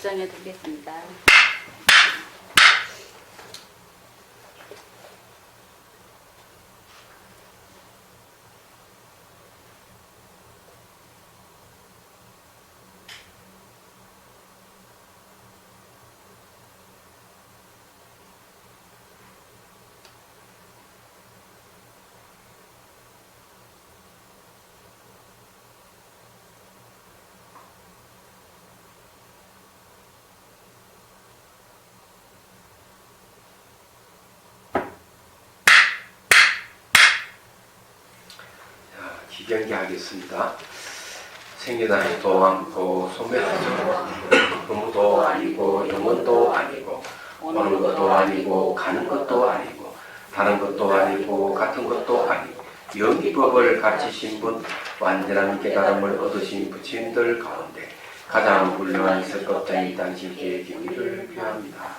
작성해 드리겠습니다. 기경기 하겠습니다. 생겨나니도 않고 소멸하죠. 부모도 아니고 영혼도 아니고 오는 것도 아니고 가는 것도 아니고 다른 것도 아니고 같은 것도 아니고 영기법을 가르치신 분, 완전한 깨달음을 얻으신 부처님들 가운데 가장 훌륭한 설법자인 당신께 경의를 표합니다.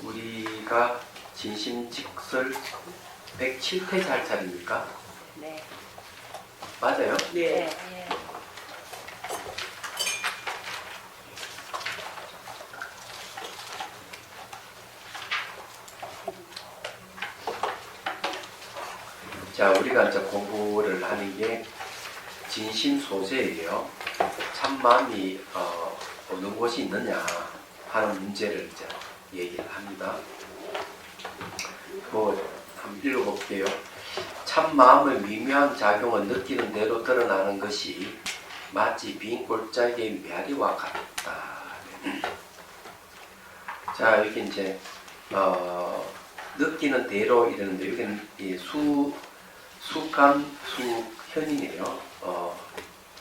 우리가 진심직설 107페이지 할 차례입니까? 네. 맞아요? 네. 자, 우리가 이제 공부를 하는 게 진심 소재예요. 참 마음이 어느 곳이 있느냐 하는 문제를 이제 얘기를 합니다. 한번 읽어볼게요. 참 마음의 미묘한 작용을 느끼는 대로 드러나는 것이 마치 빈 골짜기의 메아리와 같다. 자, 여기 이제 느끼는 대로 이러는데 여기는 이 수감, 수현이네요.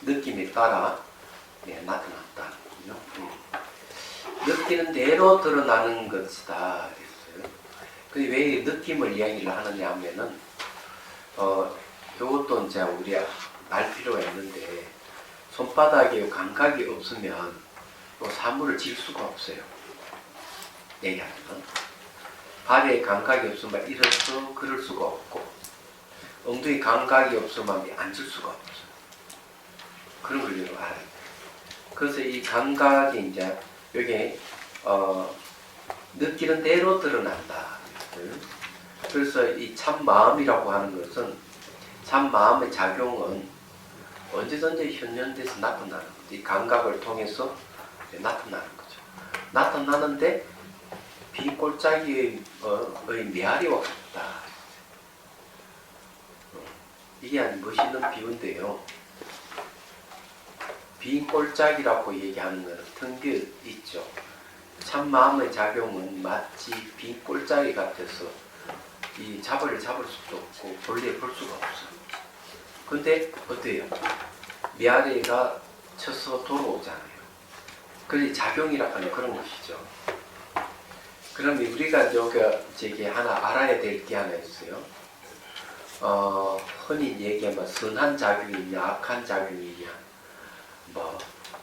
느낌에 따라 나타났다. 느끼는 대로 드러나는 것이다. 그랬어요. 근데 왜 느낌을 이야기를 하느냐 하면은 이것도 이제 우리가 알 필요가 있는데 손바닥에 감각이 없으면 또 사물을 질 수가 없어요. 얘기하면 발에 감각이 없으면 일어서 걸을 수가 없고 엉덩이 감각이 없으면 앉을 수가 없어요. 그런 걸 여러분 알아야 돼요. 그래서 이 감각이 이제 여기 느끼는 대로 드러난다. 그래서 이 참 마음이라고 하는 것은 참 마음의 작용은 언제든지 현현돼서 나타나는 거죠. 이 감각을 통해서 나타나는 거죠. 나타나는데 빈 골짜기의 메아리와 같다. 이게 아주 멋있는 비유인데요. 빈 골짜기라고 얘기하는 것은 텅겨 있죠. 참 마음의 작용은 마치 빈 골짜기 같아서 이 잡을 수도 없고 본래 볼 수가 없어요. 근데 어때요? 메아리가 쳐서 돌아오잖아요. 그게 작용이라고 하는 그런 것이죠. 그럼 우리가 저기 하나 알아야 될 게 하나 있어요. 흔히 얘기하면 선한 작용이냐 악한 작용이냐 뭐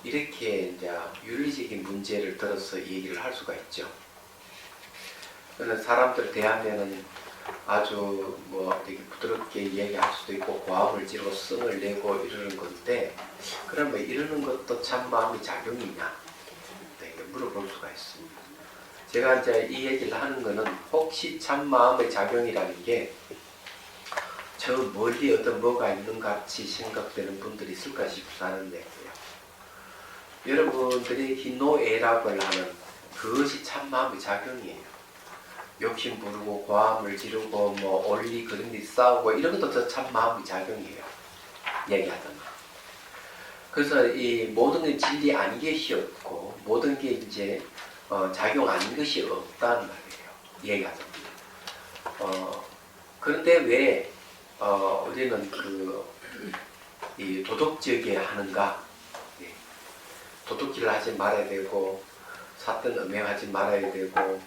이렇게 이제 윤리적인 문제를 들어서 얘기를 할 수가 있죠. 그래서 사람들 대하면은 아주 되게 부드럽게 얘기할 수도 있고 고함을 지르고 성을 내고 이러는 건데 그러면 이러는 것도 참 마음의 작용이냐 이렇게 물어볼 수가 있습니다. 제가 이제 이 얘기를 하는 거는 혹시 참 마음의 작용이라는 게 저 멀리 어떤 뭐가 있는 것 같이 생각되는 분들이 있을까 싶어서 하는 얘기예요. 여러분들이 희노애락을 하는 그것이 참 마음의 작용이에요. 욕심 부르고 고함을 지르고 올리 그런데 싸우고 이런 것도 참 마음의 작용이에요. 얘기하던 거. 그래서 이 모든 게 진리 아닌 것이 없고 모든 게 이제 작용 아닌 것이 없다는 말이에요. 얘기하던 거. 그런데 왜 우리는 이 도덕적이게 하는가? 도둑질을 하지 말아야 되고 사건 음행하지 말아야 되고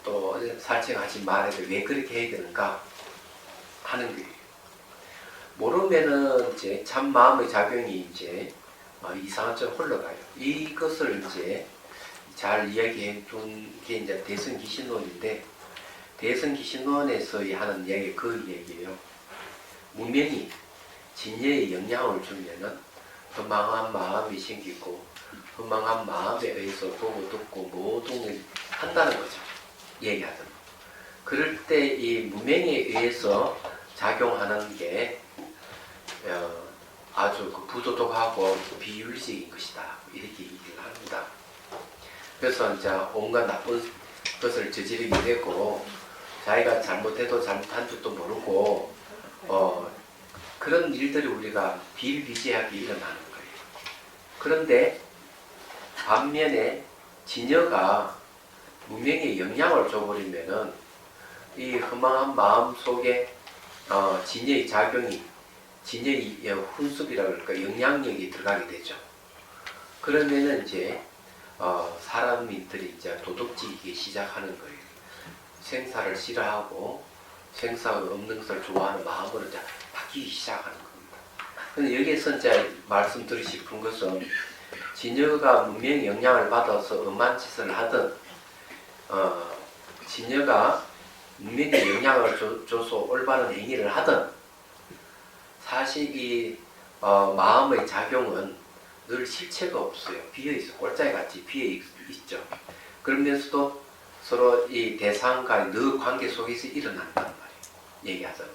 또 살생하지 말아야 되고 왜 그렇게 해야 되는가 하는 거예요. 모르면은 이제 참 마음의 작용이 이제 이상한 쪽으로 흘러가요. 이것을 이제 잘 이야기해 준 게 이제 대승기신론인데 대승기신론에서 하는 이야기 그 얘기예요. 문명이 진리에 영향을 주면은 더 망한 마음이 생기고 허망한 마음에 의해서 보고 듣고 모든 걸 한다는 거죠. 얘기하자면. 그럴 때 이 무명에 의해서 작용하는 게 아주 부도덕하고 비윤리적인 것이다. 이렇게 얘기를 합니다. 그래서 이제 온갖 나쁜 것을 저지르게 되고 자기가 잘못해도 잘못한 줄도 모르고 그런 일들이 우리가 비일비재하게 일어나는 거예요. 그런데 반면에 진여가 무명에 영향을 줘버리면은 이 허망한 마음 속에 진여의 작용이 진여의 훈습이라고 할까 영향력이 들어가게 되죠. 그러면은 이제 사람들이 이제 도덕지기 시작하는 거예요. 생사를 싫어하고 생사가 없는 것을 좋아하는 마음으로 이제 바뀌기 시작하는 겁니다. 근데 여기에서 이제 말씀드리고 싶은 것은 진여가 문명의 영향을 받아서 엄한 짓을 하든 진여가 문명의 영향을 줘서 올바른 행위를 하든 사실 이 마음의 작용은 늘 실체가 없어요. 비어있어. 꼴짝이같이 비어있죠. 그러면서도 서로 이 대상과의 늘 관계 속에서 일어난단 말이에요. 얘기하자면.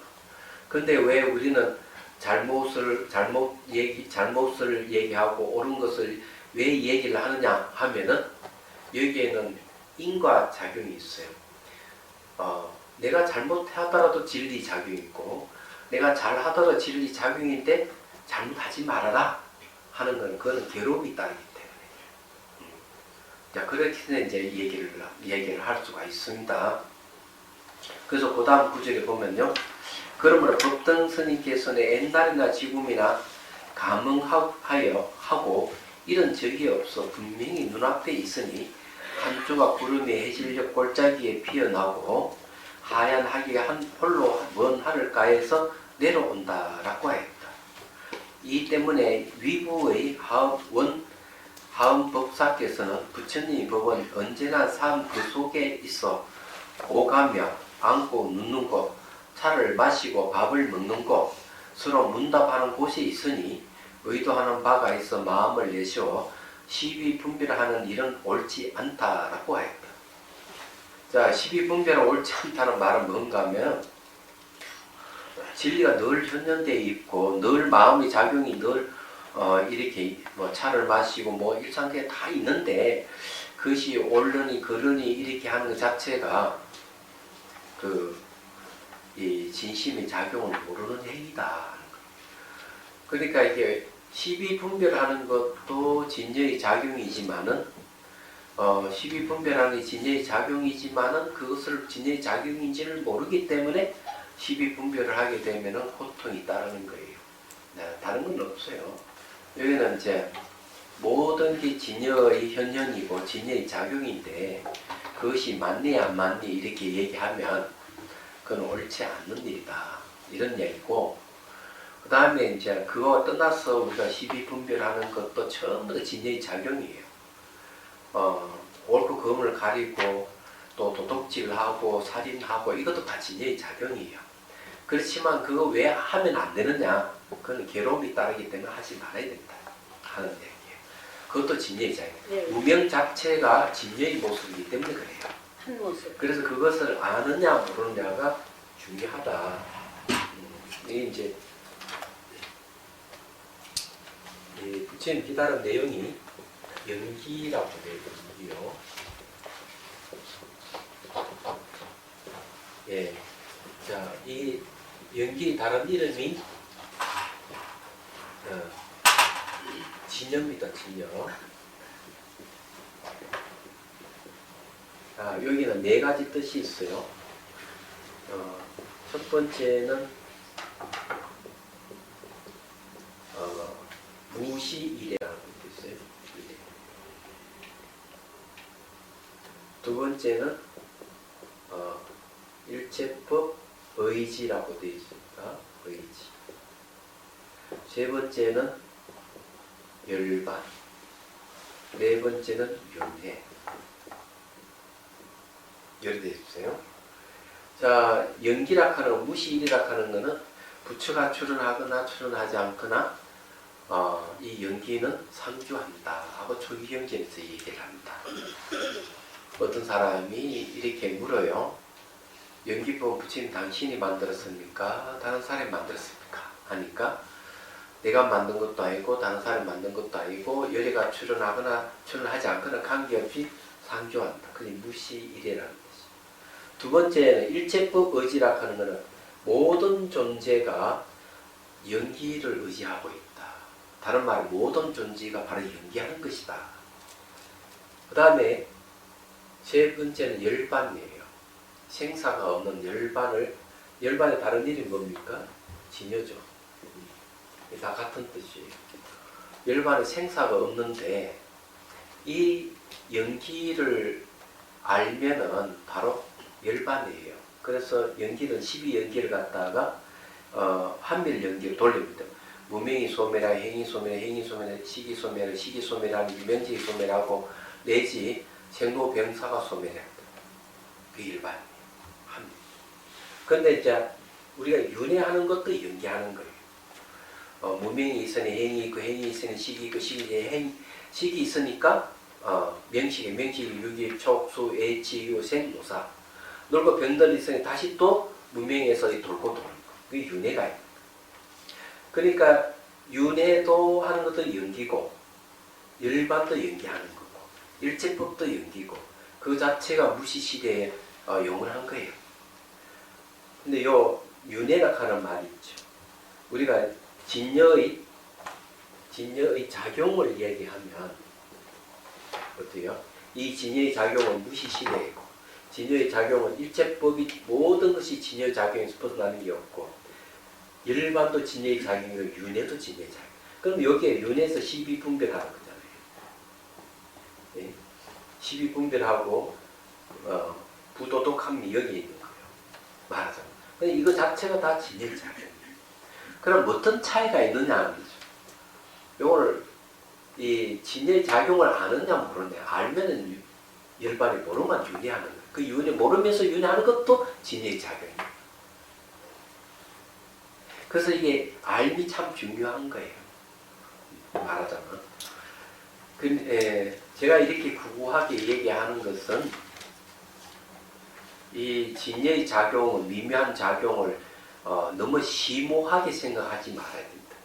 근데 왜 우리는 잘못을 얘기하고 옳은 것을 왜 얘기를 하느냐 하면은 여기에는 인과 작용이 있어요. 내가 잘못하더라도 진리 작용이 있고 내가 잘하더라도 진리 작용인데 잘못하지 말아라 하는 건 그거는 괴로움이 따르기 때문에. 자, 그렇게 이제 얘기를 할 수가 있습니다. 그래서 그 다음 구절에 보면요. 그러므로 법등 스님께서는 옛날이나 지금이나 감응하여 하고 이런 적이 없어 분명히 눈앞에 있으니 한조가 구름이 해질녘 골짜기에 피어나고 하얀 하기가 한 홀로 먼 하늘가에서 내려온다라고 하였다. 이 때문에 위부의 하음법사께서는 부처님의 법은 언제나 삶 그 속에 있어 오가며 앉고 눕는 곳, 차를 마시고 밥을 먹는 곳, 서로 문답하는 곳이 있으니 의도하는 바가 있어 마음을 내세워 시비분별하는 일은 옳지 않다라고 하였다. 자, 시비분별은 옳지 않다는 말은 뭔가 하면 진리가 늘 현현되어 있고 늘 마음의 작용이 늘 이렇게 뭐 차를 마시고 뭐 일상에 다 있는데 그것이 옳으니 그르니 이렇게 하는 것 자체가 이 진심의 작용을 모르는 행위다. 그러니까 이게 시비분별하는 것도 진여의 작용이지만은 시비분별하는 게 진여의 작용이지만은 그것을 진여의 작용인지를 모르기 때문에 시비분별을 하게 되면은 고통이 따르는 거예요. 네, 다른 건 없어요. 여기는 이제 모든 게 진여의 현현이고 진여의 작용인데 그것이 맞니 안 맞니 이렇게 얘기하면 그건 옳지 않는 일이다. 이런 얘기고 그 다음에 이제 그거 떠나서 우리가 시비분별하는 것도 전부 다 진여의 작용이에요. 옳고 그름을 가리고 또 도둑질을 하고 살인하고 이것도 다 진여의 작용이에요. 그렇지만 그거 왜 하면 안 되느냐? 그건 괴로움이 따르기 때문에 하지 말아야 된다 하는 얘기예요. 그것도 진여의 작용. 네. 무명 자체가 진여의 모습이기 때문에 그래요. 한 모습. 그래서 그것을 아느냐 모르느냐가 중요하다. 이게 이제 부처님 기다른 내용이 연기라고 되어 있고요. 예, 자, 이 연기 다른 이름이 진여입니다. 진여. 여기는 네 가지 뜻이 있어요. 첫 번째는 무시이래라는 뜻이 있어요. 두 번째는 일체법 의지라고 되어 있습니다. 의지. 세 번째는 열반. 네 번째는 윤회. 이렇게 되어 있어요. 자, 연기라 하는 무시일이라 하는 것은 부처가 출현하거나 출현하지 않거나 이 연기는 상주한다 하고 초기경전에서 얘기를 합니다. 어떤 사람이 이렇게 물어요. 연기법 부처님 당신이 만들었습니까? 다른 사람이 만들었습니까? 하니까 내가 만든 것도 아니고 다른 사람이 만든 것도 아니고 열애가 출현하거나 출현하지 않거나 관계없이 상주한다. 그게 무시이래라는 것이죠. 두 번째는 일체법 의지라 하는 것은 모든 존재가 연기를 의지하고 있다. 다른 말로 모든 존재가 바로 연기하는 것이다. 그 다음에 세 번째는 열반이에요. 생사가 없는 열반의 다른 이름이 뭡니까? 진여죠. 다 같은 뜻이에요. 열반에 생사가 없는데 이 연기를 알면은 바로 열반이에요. 그래서 연기는 12연기를 갖다가 한밀 연기를 돌립니다. 무명이 소멸하, 행이 소멸하, 행이 소멸하, 시기 소멸하, 시기 소멸하는 유명지 소멸하고 내지 생로병사가 소멸합니다. 그 일반이에요. 한밀. 그런데 이제 우리가 윤회하는 것도 연기하는 거예요. 무명이 있으니 행이 있고 행이 있으니 식이 있고 식이 있으니까 명식이 유기 촉수 애치 유생 노사 놀고 병들이 있으니 다시 또 무명에서 돌고 도는 거. 그게 윤회가 있는. 그러니까 윤회도 하는 것도 연기고 열반도 연기하는 거고 일체법도 연기고 그 자체가 무시시대에 영원한 거예요. 근데 요 윤회라 하는 말이 있죠. 우리가 진여의 작용을 얘기하면 어때요? 이 진여의 작용은 무시시대이고 진여의 작용은 일체법이 모든 것이 진여의 작용에서 벗어나는 게 없고 열반도 진여의 작용이고 윤회도 진여의 작용. 그럼 여기에 윤회에서 12분별하는 거잖아요. 네? 12분별하고 부도덕함이 여기에 있는 거예요. 말하자면. 근데 이거 자체가 다 진여의 작용이에요. 그럼 어떤 차이가 있느냐 하는 거죠. 요거를 이 진여의 작용을 아느냐 모르냐. 알면은 열반이 모르면 윤회하는 거예요. 그 윤회 모르면서 윤회하는 것도 진여의 작용이에요. 그래서 이게 알미 참 중요한 거예요. 말하자면. 제가 이렇게 구구하게 얘기하는 것은 이 진여의 작용은 미묘한 작용을 너무 심오하게 생각하지 말아야 됩니다.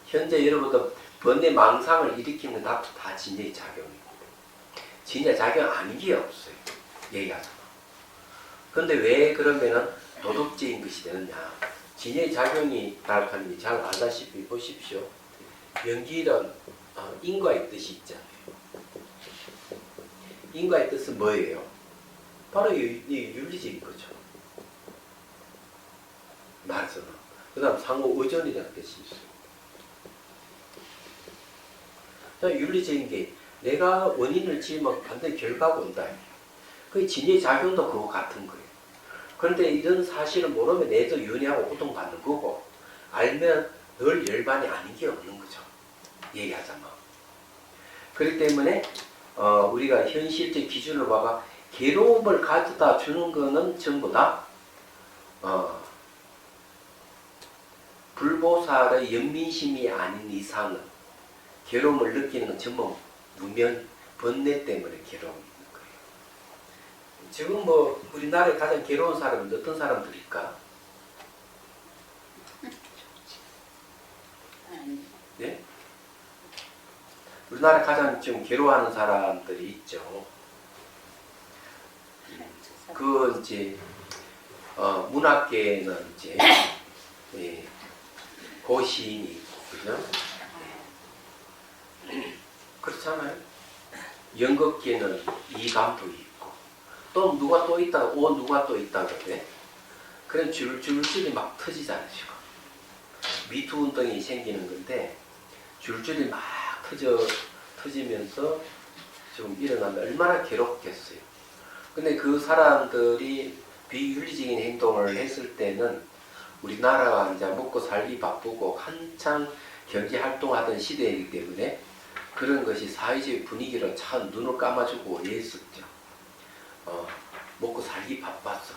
현재 여러분들 번뇌 망상을 일으키는 다 진여의 작용입니다. 진여 작용 아닌 게 없어요. 얘기하자면. 근데 왜 그러면은 도덕적인 것이 되느냐. 진여의 작용이 나타나니 잘 알다시피 보십시오. 연기는 인과의 뜻이 있잖아요. 인과의 뜻은 뭐예요? 바로 이 윤리적인 거죠. 말해서. 그 다음 상호 의존이라는 뜻이 있습니다. 자, 윤리적인 게 내가 원인을 지으면 반드시 결과가 온다. 그 진여의 작용도 그거 같은 거예요. 그런데 이런 사실을 모르면 내도 윤회하고 고통받는 거고 알면 늘 열반이 아닌 게 없는 거죠. 얘기하자면. 그렇기 때문에 우리가 현실적 기준을 봐가 괴로움을 가져다 주는 거는 전부 다 불보살의 연민심이 아닌 이상은 괴로움을 느끼는 건 전부 무명, 번뇌 때문에 괴로움이 있는 거예요. 지금 뭐 우리나라에 가장 괴로운 사람은 어떤 사람들일까? 네? 우리나라에 가장 지금 괴로워하는 사람들이 있죠. 그 이제 문학계는 이제 고시인이 있고, 그죠? 그렇잖아요. 연극계는 이감독이 있고, 또 누가 또 있다, 누가 또 있다 그래. 그런 줄줄이 막 터지잖아요, 지금. 미투 운동이 생기는 건데, 줄줄이 막 터지면서 지금 일어나면 얼마나 괴롭겠어요. 근데 그 사람들이 비윤리적인 행동을 했을 때는 우리나라가 이제 먹고 살기 바쁘고 한창 경제 활동하던 시대이기 때문에 그런 것이 사회적 분위기를 참 눈을 감아주고 했었죠. 먹고 살기 바빴어.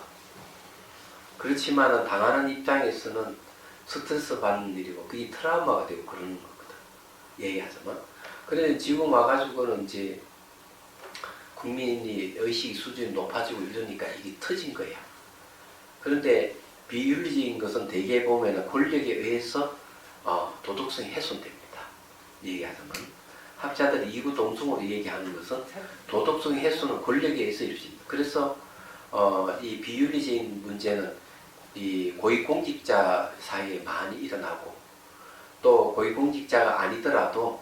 그렇지만은 당하는 입장에서는 스트레스 받는 일이고 그게 트라우마가 되고 그러는 거거든. 얘기하자면. 그래 지금 와가지고는 이제 국민이 의식 수준이 높아지고 이러니까 이게 터진 거야. 그런데 비윤리적인 것은 대개 보면 권력에 의해서 도덕성이 훼손됩니다. 얘기하자면 학자들이 이구 동성으로 얘기하는 것은 도덕성 훼손은 권력에 의해서 이루어진다. 그래서 이 비윤리적인 문제는 이 고위공직자 사이에 많이 일어나고 또 고위공직자가 아니더라도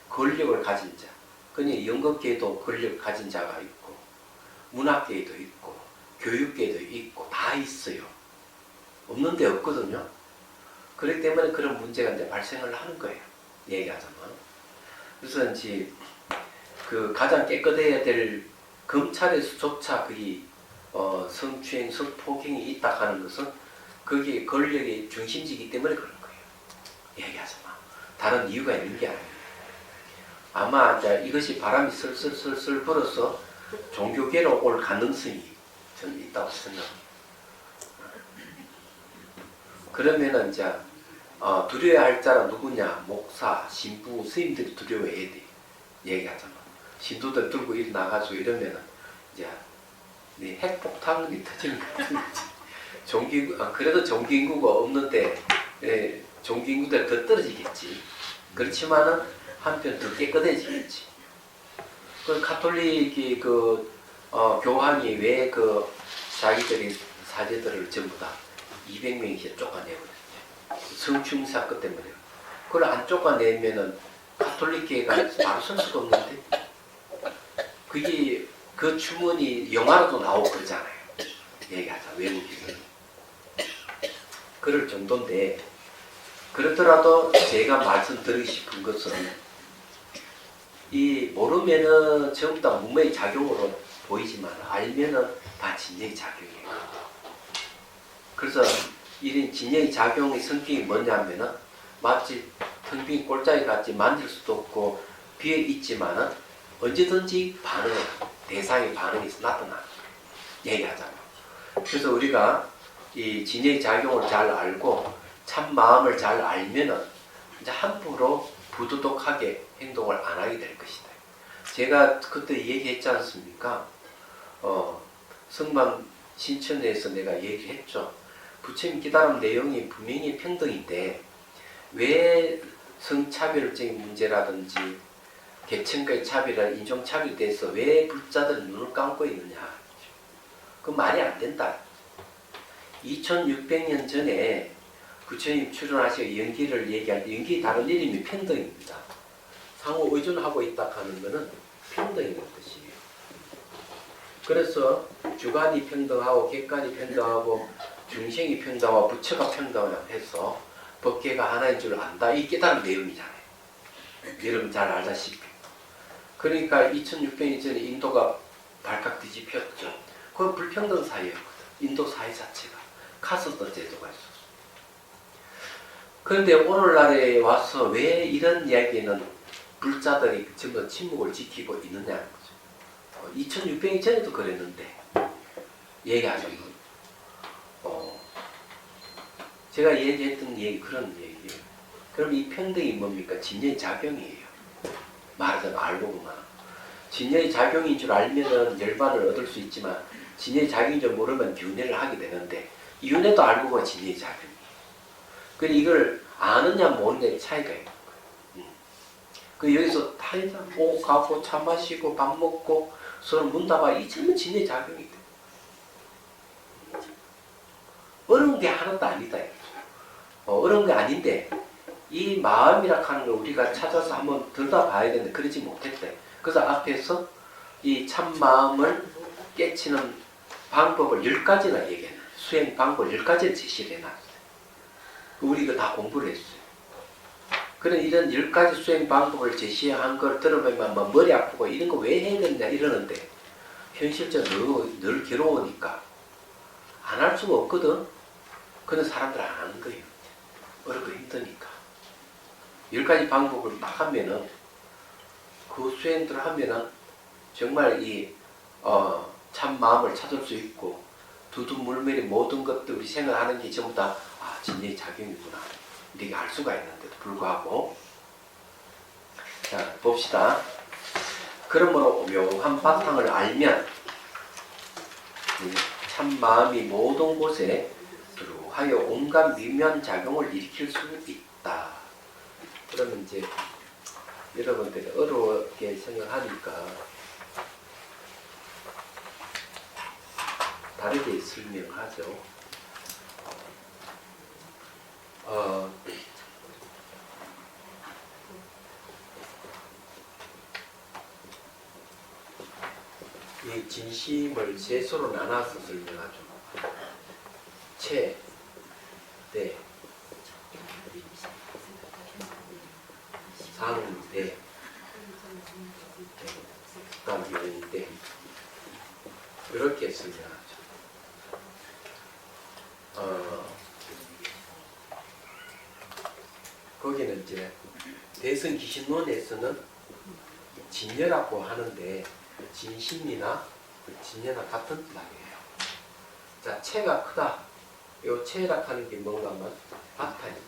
권력을 가진 자, 그니 연극계에도 권력을 가진 자가 있고 문학계에도 있고 교육계에도 있고 다 있어요. 없는 데 없거든요. 그렇기 때문에 그런 문제가 이제 발생을 하는 거예요. 얘기하자면. 그래서 이제 그 가장 깨끗해야 될 검찰에서조차 그게 성추행, 성폭행이 있다 하는 것은 그게 권력의 중심지이기 때문에 그런 거예요. 얘기하자면. 다른 이유가 있는 게 아니에요. 아마 이제 이것이 바람이 슬슬 불어서 종교계로 올 가능성이 저는 있다고 생각합니다. 그러면은 이제 두려워야 할 자는 누구냐? 목사, 신부, 스님들이 두려워해야 돼. 얘기하자면. 신도들 들고 일어나가지고 이러면은 이제 핵폭탄이 터지는 것 같은 거지. 그래도 종교인구가 없는데 종교인구들 더 떨어지겠지. 그렇지만은 한편 더 깨끗해지겠지. 그 가톨릭이 교황이 왜 자기들이 사제들을 전부 다 200명씩 쫓아내버렸죠. 성추행 사건 때문에. 그걸 안 쫓아내면은 가톨릭계가 바로 설 수가 없는데. 그게 그 추문이 영화로도 나오고 그러잖아요. 얘기하자 외국인은. 그럴 정도인데 그렇더라도 제가 말씀드리고 싶은 것은 이 모르면은 전부 다 문명의 작용으로 보이지만 알면은 다 진리의 작용이에요. 그래서 이런 진리의 작용의 성격이 뭐냐면은 마치 텅 빈 꼴짜기 같이 만질 수도 없고 비어 있지만은 언제든지 대상의 반응이 나타나는 거예요. 얘기하자면. 그래서 우리가 이 진리의 작용을 잘 알고 참 마음을 잘 알면은 이제 함부로 부도덕하게 행동을 안 하게 될 것이다. 제가 그때 얘기했지 않습니까? 성만 신천에서 내가 얘기했죠. 부처님 깨달음 내용이 분명히 평등인데 왜 성차별적인 문제라든지 계층과의 차별이나 인종차별에 대해서 왜 불자들은 눈을 감고 있느냐. 그 말이 안 된다. 2600년 전에 부처님 출연하시고 연기를 얘기할 때 연기 다른 이름이 평등입니다. 상호 의존하고 있다 하는 것은 평등이라는 뜻이에요. 그래서 주관이 평등하고 객관이 평등하고 중생이 평등하고 부처가 평등하고 해서 법계가 하나인 줄 안다. 이 깨달은 내용이잖아요. 여러분 잘 알다시피. 그러니까 2600년 전에 인도가 발칵 뒤집혔죠. 그건 불평등 사회였거든. 인도 사회 자체가. 카스트 제도가 있었어. 그런데 오늘날에 와서 왜 이런 이야기는 불자들이 전부 침묵을 지키고 있느냐는 거죠. 2600년 전에도 그랬는데 얘기하자면 제가 얘기했던 얘기 그런 얘기예요. 그럼 이 평등이 뭡니까? 진리의 작용이에요. 말하자면 알고 보면 진리의 작용인 줄 알면은 열반을 얻을 수 있지만 진리의 작용인 줄 모르면 윤회를 하게 되는데 윤회도 알고 보면 진리의 작용이에요. 그래서 이걸 아느냐 모르느냐의 차이가 있는 거예요. 그 여기서 타이자 가고 차 마시고 밥 먹고 서로 문답하 이 전부 진리의 작용이 돼. 어려운 게 하나도 아니다. 어려운 게 아닌데 이 마음이라 하는 걸 우리가 찾아서 한번 들여다봐야 되는데 그러지 못했대. 그래서 앞에서 이 참 마음을 깨치는 방법을 10가지나 얘기해요. 수행 방법 10가지를 제시를 해놨어요. 우리 이거 다 공부를 했어요. 그런 이런 10가지 수행 방법을 제시한 걸 들어보면 뭐 머리 아프고 이런 거 왜 해야 되느냐 이러는데 현실적으로 늘 괴로우니까 안 할 수가 없거든. 그런 사람들 안 하는 거예요. 어렵고 힘드니까. 10가지 방법을 딱 하면은 그 수행들을 하면은 정말 이 참 마음을 찾을 수 있고 두두물밀이 모든 것들 우리 생각하는 게 전부 다 진리의 작용이구나 이렇게 알 수가 있는데도 불구하고 자, 봅시다. 그러므로 묘한 바탕을 알면 참 마음이 모든 곳에 두루하여 온갖 미묘한 작용을 일으킬 수 있다. 그러면 이제 여러분들이 어렵게 생각하니까 다르게 설명하죠. 이 진심을 세수로 나눠서 설명하죠. 체, 대, 상, 대, 그다음 용, 대 이렇게 설명하죠. 거기는 이제 대승기신론에서는 진여라고 하는데 진심이나 진여나 같은 말이에요. 자, 체가 크다. 요 체락하는 게 뭔가 하면 바탕입니다.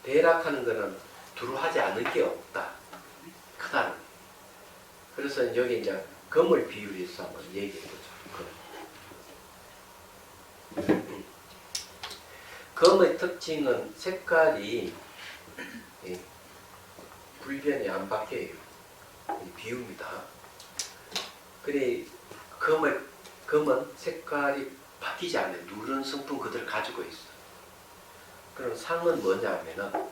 대락하는 거는 두루하지 않은 게 없다. 크다는. 그래서 여기 이제 금을 비유해서 한번 얘기해 보죠. 금의 특징은 색깔이 불변이 안 바뀌어요. 비유입니다. 그래 금은 색깔이 바뀌지 않아요. 누런 성품 그대로 가지고 있어. 그럼 상은 뭐냐면은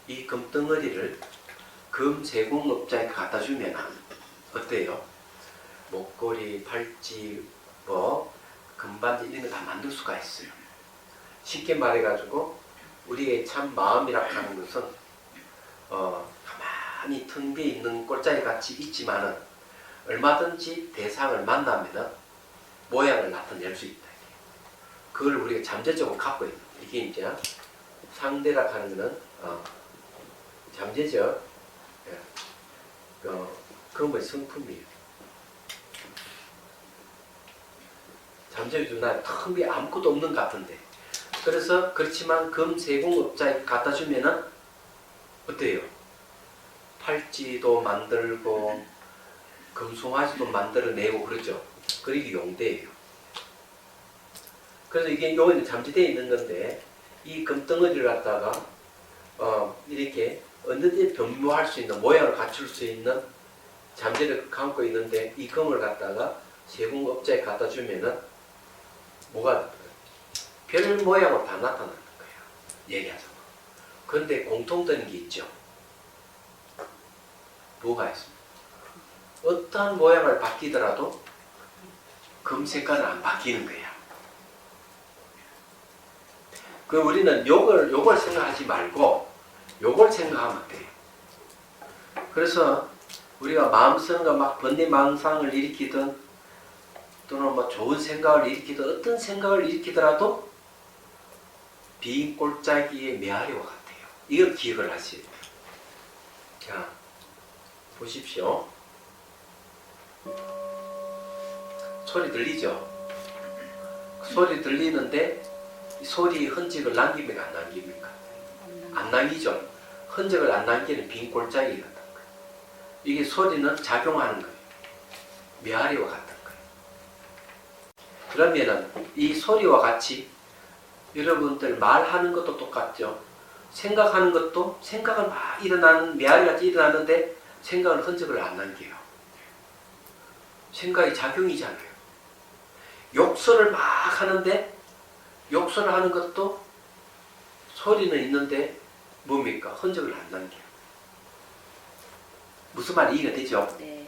이 금덩어리를 금 세공업자에 갖다 주면 어때요? 목걸이, 팔찌, 뭐 금반지 이런 거 다 만들 수가 있어요. 쉽게 말해가지고 우리의 참 마음이라 하는 것은 가만히 텅 비어 있는 꼴짜기 같이 있지만은 얼마든지 대상을 만나면 모양을 나타낼 수 있다. 그걸 우리가 잠재적으로 갖고 있는 이게 이제 상대라 하는 것은 잠재적 금의 성품이에요. 잠재적 나 텅 비어 아무것도 없는 것 같은데 그래서 그렇지만 금 세공업자에 갖다 주면은 어때요? 팔찌도 만들고 금송아지도 만들어내고 그러죠. 그게 용대예요. 그래서 이게 요거는 잠재되어 있는 건데 이 금덩어리를 갖다가 이렇게 언제든지 변모할 수 있는 모양을 갖출 수 있는 잠재를 감고 있는데 이 금을 갖다가 세공업자에 갖다 주면은 뭐가 별 모양으로 다 나타나는 거예요. 얘기하자면. 그런데 공통되는 게 있죠. 뭐가 있습니까? 어떠한 모양을 바뀌더라도 금 색깔은 안 바뀌는 거야. 그 우리는 요걸 생각하지 말고 요걸 생각하면 돼요. 그래서 우리가 마음 쓰는 거 막 번뇌망상을 일으키든 또는 뭐 좋은 생각을 일으키든 어떤 생각을 일으키더라도 빈 꼴짜기의 메아리와 같아요. 이걸 기억을 하셔야 돼요. 자, 보십시오. 소리 들리죠? 소리 들리는데 이 소리 흔적을 남깁니까 안 남깁니까? 안 남기죠. 흔적을 안 남기는 빈 꼴짜기 같은 거예요. 이게 소리는 작용하는 거예요. 메아리와 같은 거예요. 그러면은 이 소리와 같이 여러분들 말하는 것도 똑같죠. 생각하는 것도 생각은 막 일어나는 메아리같이 일어나는데 생각은 흔적을 안 남겨요. 생각이 작용이잖아요. 욕설을 막 하는데 욕설을 하는 것도 소리는 있는데 뭡니까? 흔적을 안 남겨요. 무슨 말 이해가 되죠? 네.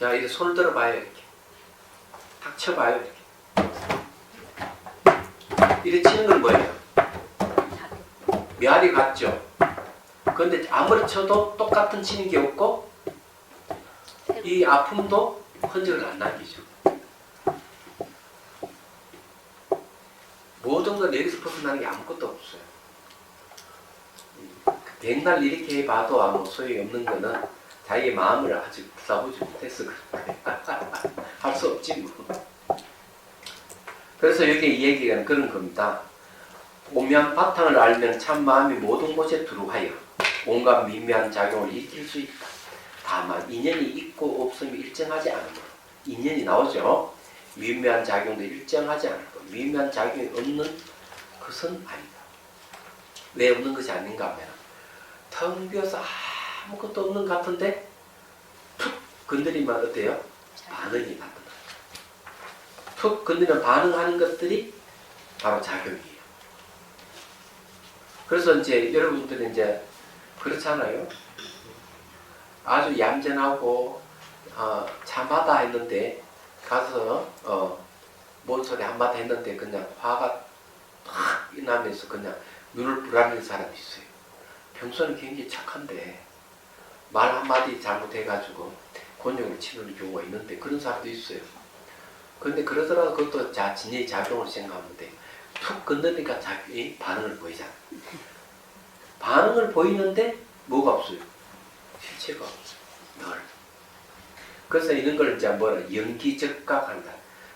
자, 이제 손을 들어봐요. 이렇게 탁 쳐봐요. 이렇게 치는 건 뭐예요? 메아리 같죠? 그런데 아무리 쳐도 똑같은 치는 게 없고 이 아픔도 흔적을 안 남기죠. 모든 건 여기서 벗어나는 게 아무것도 없어요. 백날 이렇게 해봐도 아무 소용이 없는 거는 자기의 마음을 아직 싸보지 못해서 그런 거예요. 할 수 없지 뭐. 그래서 여기 이 얘기가 그런 겁니다. 오묘한 바탕을 알면 참 마음이 모든 곳에 들어와요. 온갖 미묘한 작용을 일으킬 수 있다. 다만 인연이 있고 없음이 일정하지 않으므로 인연이 나오죠. 미묘한 작용도 일정하지 않을 것. 미묘한 작용이 없는 것은 아니다. 왜 없는 것이 아닌가 하면 텅 비어서 아무것도 없는 것 같은데 툭 건드리면 어때요? 반응이 나타나요. 툭 건드리면 반응하는 것들이 바로 작용이에요. 그래서 이제 여러분들은 이제 그렇잖아요. 아주 얌전하고 참하다 했는데 가서 뭔 소리 한마디 했는데 그냥 화가 확 나면서 그냥 눈을 부라리는 사람이 있어요. 평소에는 굉장히 착한데 말 한마디 잘못해가지고 곤욕을 치는 경우가 있는데 그런 사람도 있어요. 그런데 그러더라도 그것도 진의 작용을 생각하면 돼. 툭 건드니까 자기 반응을 보이잖아. 반응을 보이는데 뭐가 없어요? 실체가 없어요. 늘. 그래서 이런 걸 이제 뭐라 연기적각한다.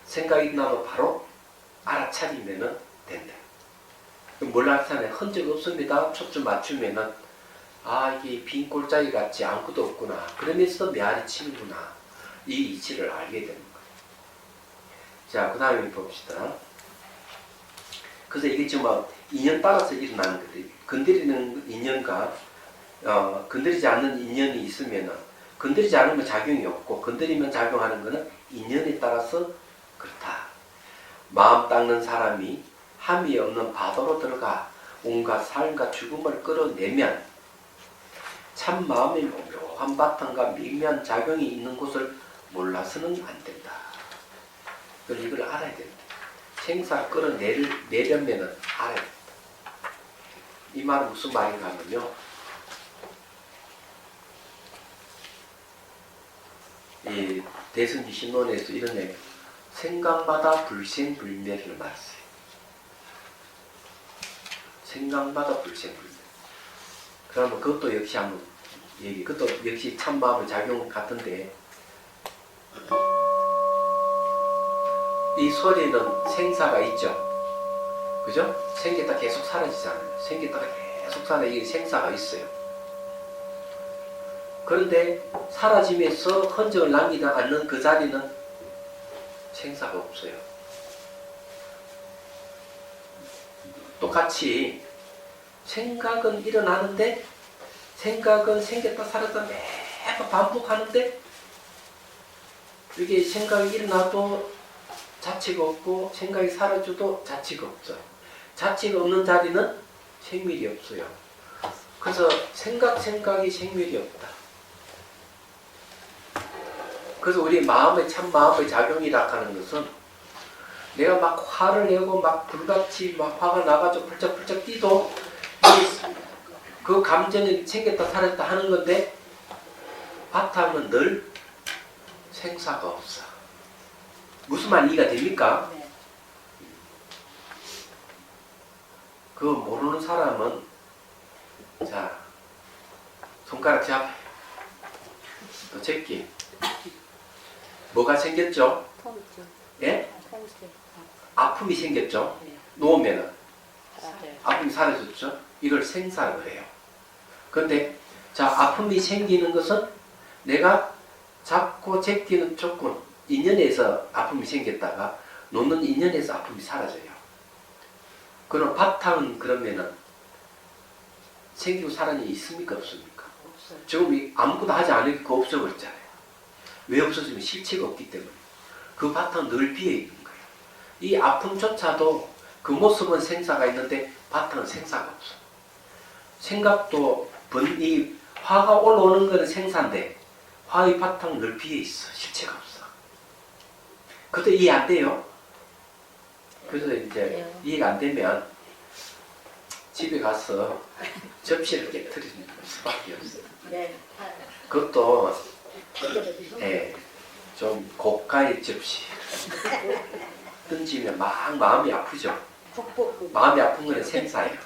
생각이 나도 바로 알아차리면은 된다. 뭘 알아차리냐? 흔적 없습니다. 초점 맞추면은 이게 빈 꼴짜기 같지 아무것도 없구나. 그러면서 메아리 치는구나. 이 이치를 알게 되는 거예요. 자, 그 다음에 봅시다. 그래서 이게 지금 인연 따라서 일어나는 거예요. 건드리는 인연과 건드리지 않는 인연이 있으면은 건드리지 않으면 작용이 없고 건드리면 작용하는 것은 인연에 따라서 그렇다. 마음 닦는 사람이 함이 없는 바다로 들어가 온갖 삶과 죽음을 끌어내면 참 마음의 묘한 바탕과 미묘한 작용이 있는 곳을 몰라서는 안 된다. 그래서 이걸 알아야 된다. 생사 끌어내려면은 알아야 된다. 이 말은 무슨 말인가 하면요. 이 대승지 신론에서 이런 얘기, 생각마다 불생불멸을 말했어요. 생각마다 불생불멸. 그러면 그것도 역시 한번 그것도 역시 참마음의 작용 같은데, 이 소리는 생사가 있죠. 그죠? 생겼다 계속 사라지잖아요. 생겼다가 계속 이게 생사가 있어요. 그런데 사라지면서 흔적을 남기지 않는 그 자리는 생사가 없어요. 똑같이 생각은 일어나는데 생각은 생겼다 사라졌다 매번 반복하는데 이게 생각이 일어나도 자취가 없고 생각이 사라져도 자취가 없어요. 자취가 없는 자리는 생멸이 없어요. 그래서 생각이 생멸이 없다. 그래서 우리 참 마음의 작용이라 하는 것은 내가 막 화를 내고 막 불같이 막 화가 나가지고 펄쩍펄쩍 뛰도 그 감정이 생겼다 사라졌다 하는 건데 바탕은 늘 생사가 없어. 무슨 말 이해가 됩니까? 네. 그거 모르는 사람은 자 손가락 잡아요. 또 제끼. 뭐가 생겼죠? 통증. 예? 통증. 아픔이 생겼죠? 네. 놓으면은 사라져요. 아픔이 사라졌죠? 이걸 생사라고 해요. 그런데 자 아픔이 생기는 것은 내가 잡고 제끼는 조건 인연에서 아픔이 생겼다가 놓는 인연에서 아픔이 사라져요. 그럼 바탕은 그러면은 생기고 사라진 게 있습니까 없습니까? 없어요. 지금 아무것도 하지 않으니까 없어버렸잖아요. 왜 없어지면 실체가 없기 때문에 그 바탕은 늘 비어 있는 거예요. 이 아픔조차도 그 모습은 생사가 있는데 바탕은 생사가 없어. 생각도 이 화가 올라오는 것은 생사인데 화의 바탕은 늘 비어 있어. 실체가 없어. 그것도 이해 안 돼요. 그래서 이제 이해가 안 되면 집에 가서 접시를 깨뜨리는 수밖에 없어요. 네. 그것도 좀 고가의 접시 던지면 막 마음이 아프죠. 마음이 아픈 건 생사예요.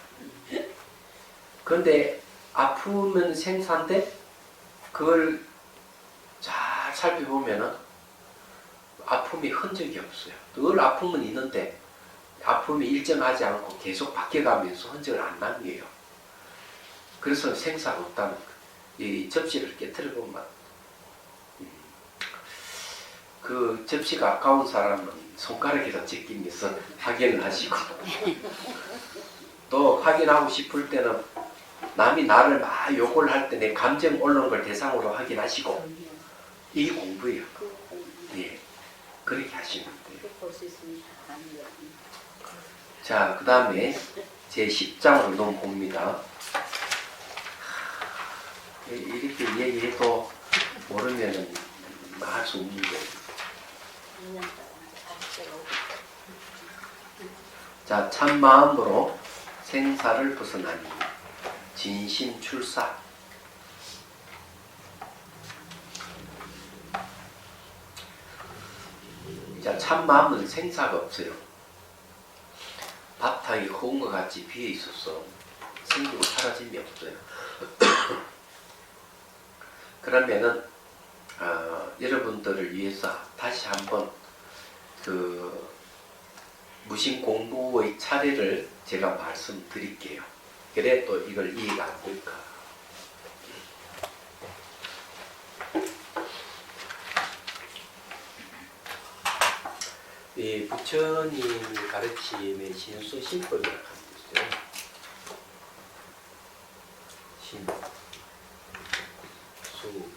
그런데 아프면 생사인데 그걸 잘 살펴보면은 아픔이 흔적이 없어요. 늘 아픔은 있는데 아픔이 일정하지 않고 계속 바뀌어가면서 흔적을 안 남겨요. 그래서 생사가 없다는 거예요. 이 접시를 깨뜨려 보면 그 접시가 아까운 사람은 손가락에다 제끼면서 확인을 하시고 또 확인하고 싶을 때는 남이 나를 막 욕을 할 때 내 감정 올라온 걸 대상으로 확인하시고 이게 공부예요. 예, 그렇게 하시면 돼요. 자, 그 다음에 제 10장으로 넘어봅니다. 이렇게 얘기해도 모르면은 할 수 없는 거예요. 자, 참 마음으로 생사를 벗어나니 진심 출사. 자, 참 마음은 생사가 없어요. 바탕이 허운 것 같이 비어 있어서 생기고 사라짐이 없어요. 그러면은 여러분들을 위해서 다시 한번 그 무신 공부의 차례를 제가 말씀드릴게요. 그래 또 이걸 이해가 안 될까. 이 부처님 가르침의 신수 신법이라고 하는 게 있어요. 신, 수,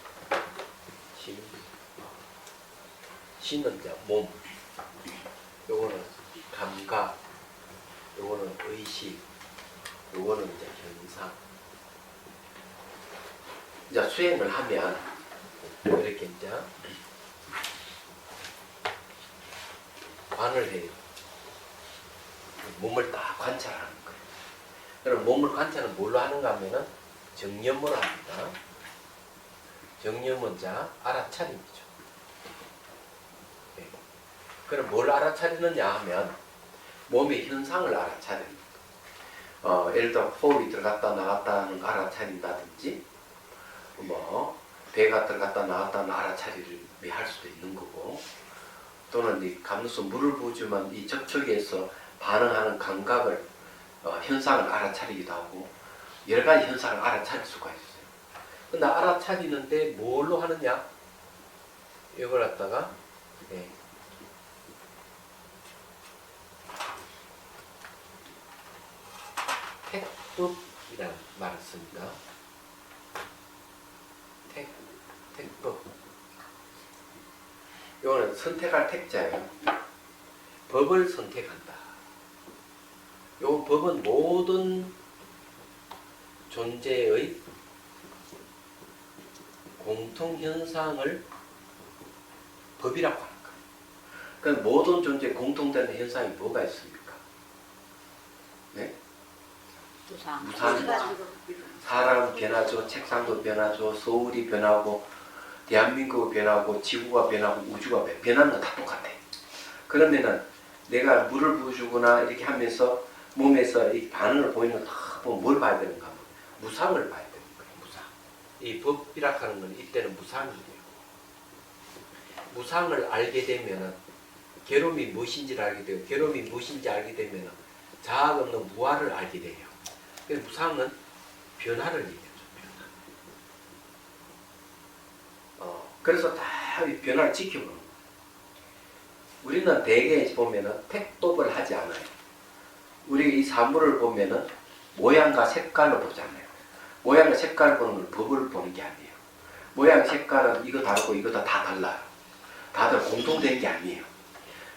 신. 신은 이제 몸, 요거는 감각, 요거는 의식, 요거는 이제 현상. 이제 수행을 하면 이렇게 이제 관을 해요. 몸을 딱 관찰하는 거예요. 그럼 몸을 관찰은 뭘로 하는가 하면은 정념으로 합니다. 정념은 자 알아차림이죠. 네. 그럼 뭘 알아차리느냐 하면 몸의 현상을 알아차립니다. 예를 들어 호흡이 들어갔다 나갔다는 알아차린다든지 뭐 배가 들어갔다 나갔다는 알아차리를 할 수도 있는 거고, 또는 이 감수 물을 부어주면 이 접촉에서 반응하는 감각을 현상을 알아차리기도 하고 여러 가지 현상을 알아차릴 수가 있어요. 근데 알아차리는데 뭘로 하느냐? 이걸 갖다가 택법이라는 말을 씁니다. 택법. 이거는 선택할 택자예요. 법을 선택한다. 요 법은 모든 존재의 공통현상을 법이라고 하는 거예요. 그럼 모든 존재에 공통되는 현상이 뭐가 있습니까? 네? 무상. 사람 변하죠. 책상도 변하죠. 서울이 변하고 대한민국이 변하고 지구가 변하고 우주가 변하는 건 다 똑같아. 그러면은 내가 물을 부어주거나 이렇게 하면서 몸에서 이 반응을 보이는 거 다 보면 뭘 봐야 되는가 하면 무상을 봐야 되는 거예요. 무상. 이 법이라 하는 건 이때는 무상이에요. 무상을 알게 되면은 괴로움이 무엇인지를 알게 되고, 괴로움이 무엇인지 알게 되면은 자아 없는 무아를 알게 돼요. 그래서 무상은 변화를 얘기하죠. 그래서 다 이 변화를 지켜보는 거예요. 우리는 대개 보면은 택법을 하지 않아요. 우리 이 사물을 보면은 모양과 색깔로 보잖아요. 모양과 색깔 보는 건 법을 보는 게 아니에요. 모양, 색깔은 이거 다르고 이거 다 달라요. 다들 공통되는 게 아니에요.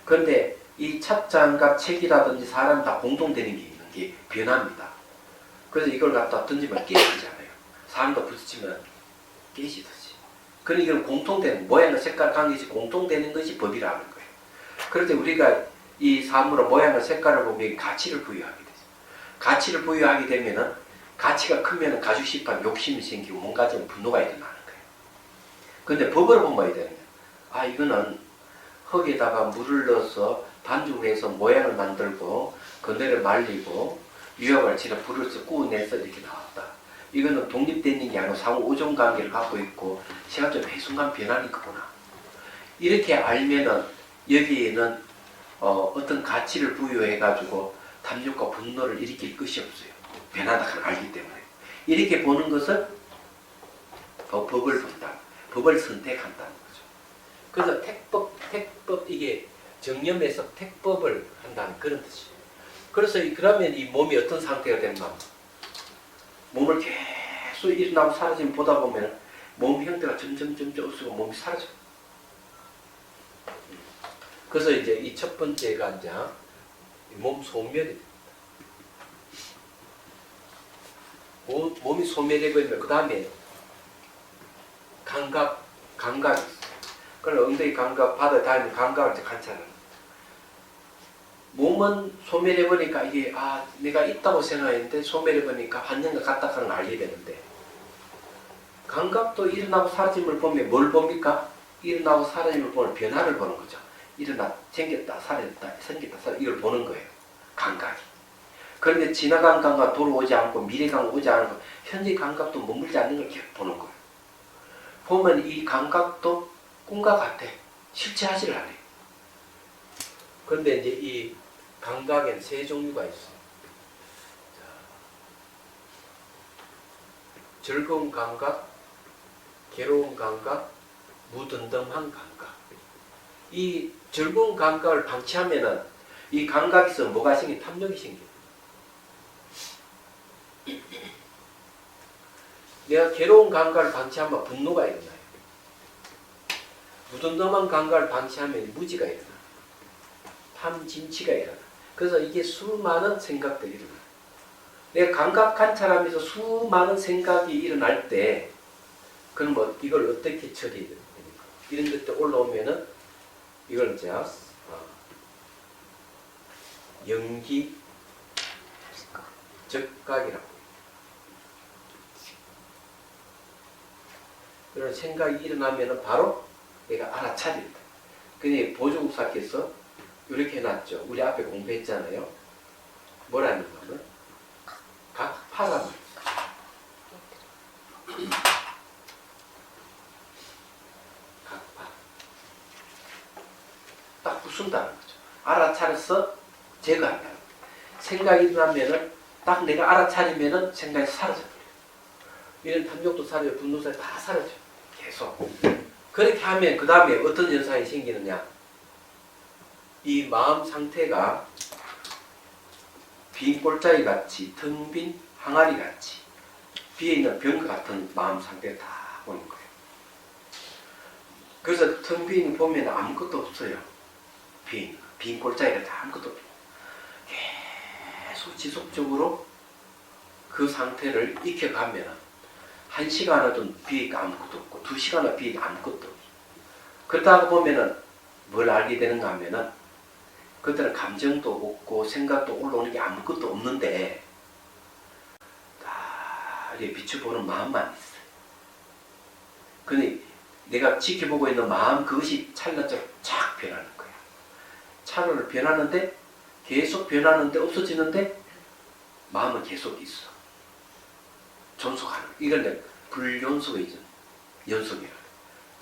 그런데 이 찻잔과 책이라든지 사람 다 공통되는 게 있는 게 변화입니다. 그래서 이걸 갖다 던지면 깨지잖아요. 사람도 부딪히면 깨지듯이. 그러니 이건 공통되는, 모양과 색깔 관계에서 공통되는 것이 법이라는 거예요. 그런데 우리가 이 사물의 모양과 색깔을 보면 가치를 부여하게 되죠. 가치를 부여하게 되면은 가치가 크면은 가지고 싶은 욕심이 생기고 뭔가 좀 분노가 일어나는 거예요. 그런데 법을 보면 어야 되는 거예요. 이거는 흙에다가 물을 넣어서 반죽을 해서 모양을 만들고 건드려 말리고 유약을 치러 불을 구워내서 이렇게 나왔다. 이거는 독립된 게 아니고 상호 오존 관계를 갖고 있고 시간적 배순간 변하는 거구나. 이렇게 알면은 여기에는 어떤 가치를 부여해가지고 탐욕과 분노를 일으킬 것이 없어요. 변하다고 알기 때문에. 이렇게 보는 것을 법을 본다. 법을 선택한다는 거죠. 그래서 택법 이게 정념에서 택법을 한다는 그런 뜻이에요. 그래서 그러면 이 몸이 어떤 상태가 됐나? 몸을 계속 일어나고 사라지면 보다 보면 몸 형태가 점점 없어지고 몸이 사라져요. 그래서 이제 이 첫 번째가 이제 몸 소멸이 몸이 소멸해버리면 그 다음에 감각이 있어요. 그럼 엉덩이 감각, 바다에 닿는 감각을 이제 관찰하는 거예요. 몸은 소멸해버리니까 이게 내가 있다고 생각했는데 소멸해버리니까 환경과 같다 하는 걸 알게 되는데 감각도 일어나고 사라짐을 보면 뭘 봅니까? 일어나고 사라짐을 보면 변화를 보는 거죠. 일어나 생겼다 사라졌다 생겼다 사라졌다 이걸 보는 거예요. 감각이. 그런데 지나간 감각 돌아오지 않고 미래 감각 오지 않고 현재 감각도 머물지 않는 걸 계속 보는 거예요. 보면 이 감각도 꿈과 같아. 실체하지를 않아요. 그런데 이제 이 감각엔 세 종류가 있어요. 즐거운 감각, 괴로운 감각, 무덤덤한 감각. 이 즐거운 감각을 방치하면은 이 감각에서 뭐가 생겨? 탐욕이 생겨요. 내가 괴로운 감각을 방치하면 분노가 일어나요. 무덤덤한 감각을 방치하면 무지가 일어나요. 탐진치가 일어나요. 그래서 이게 수많은 생각들이 일어나요. 내가 감각 관찰하면서 수많은 생각이 일어날 때 그럼 뭐 이걸 어떻게 처리해야 됩니까? 이런 것들 올라오면은 이걸 이제 연기 적각이라고. 그런 생각이 일어나면은 바로 내가 알아차린다. 근데 보조국사께서 이렇게 해놨죠. 우리 앞에 공부했잖아요. 뭐라는 거는 각파라는 거죠. 각파. 딱 부순다는 거죠. 알아차려서 제거한다는 거죠. 생각이 일어나면은 딱 내가 알아차리면은 생각이 사라져요. 이런 탐욕도 사라져요. 분노도 다 사라져요. 계속. 그렇게 하면 그 다음에 어떤 현상이 생기느냐. 이 마음 상태가 빈 꼴짜기 같이 텅 빈 항아리 같이 비어있는 병과 같은 마음 상태가 다 오는 거예요. 그래서 텅 빈 보면 아무것도 없어요. 빈 꼴짜기가 다 아무것도 없어요. 계속 지속적으로 그 상태를 익혀가면 1시간이든 비니까 아무것도 없고 2시간이든 비니까 아무것도 없고 그러다가 보면은 뭘 알게 되는가 하면은 그때는 감정도 없고 생각도 올라오는 게 아무것도 없는데 다 이렇게 비춰보는 마음만 있어요. 근데 내가 지켜보고 있는 마음 그것이 찰나처럼 착 변하는 거야. 차를 변하는데 계속 변하는데 없어지는데 마음은 계속 있어. 존속하는 거. 이걸 불연속의 연속이라.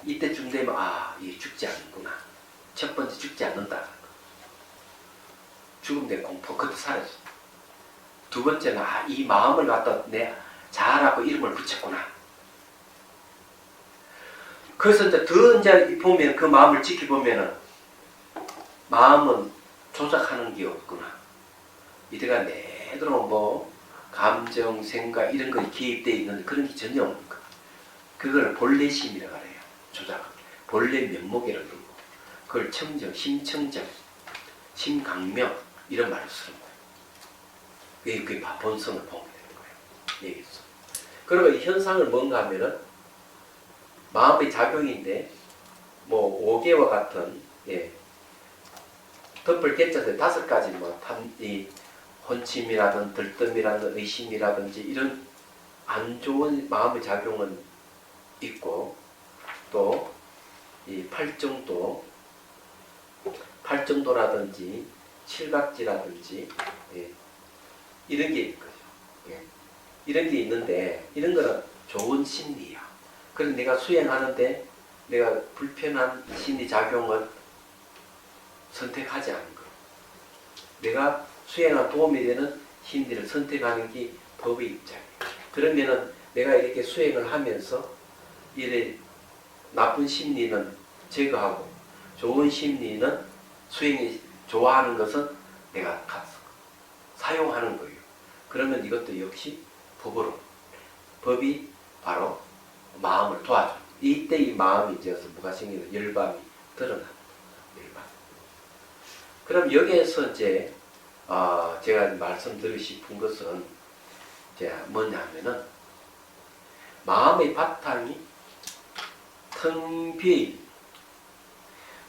이때쯤 되면 이게 죽지 않는구나. 첫 번째 죽지 않는다는 거. 죽음 내 공포 그때 사라져. 두 번째는 이 마음을 갖다 내 자아라고 이름을 붙였구나. 그래서 이제 보면 그 마음을 지켜보면은 마음은 조작하는 게 없구나. 이때가 내도록 뭐 감정, 생각 이런 거에 기입되어 있는 그런 게 전혀 없는 거. 그걸 본래심이라고 해요. 조작. 본래 면목이라고 그러고. 그걸 청정, 심청정, 심강명 이런 말을 쓰는 거예요. 그게 본성을 보게 되는 거예요. 여기서. 그리고 이 현상을 뭔가 하면은 마음의 작용인데 뭐 5개와 같은 덮을 개자들 5가지 이 혼침이라든 들뜸이라든 의심이라든지 이런 안 좋은 마음의 작용은 있고 또 이 팔정도라든지 칠각지라든지 이런 게 있거든요. 이런 게 있는데 이런 거는 좋은 심리야. 그래서 내가 수행하는데 내가 불편한 심리 작용을 선택하지 않는 거예요. 내가 수행한 도움이 되는 심리를 선택하는 게 법의 입장이에요. 그러면은 내가 이렇게 수행을 하면서 이래 나쁜 심리는 제거하고 좋은 심리는 수행이 좋아하는 것은 내가 사용하는 거예요. 그러면 이것도 역시 법으로 법이 바로 마음을 도와줘. 이때 이 마음이 이제서 뭐가 생기는 열감이 드러납니다. 열감. 그럼 여기에서 이제 제가 말씀드리고 싶은 것은 이제 뭐냐면은 마음의 바탕이 텅 비어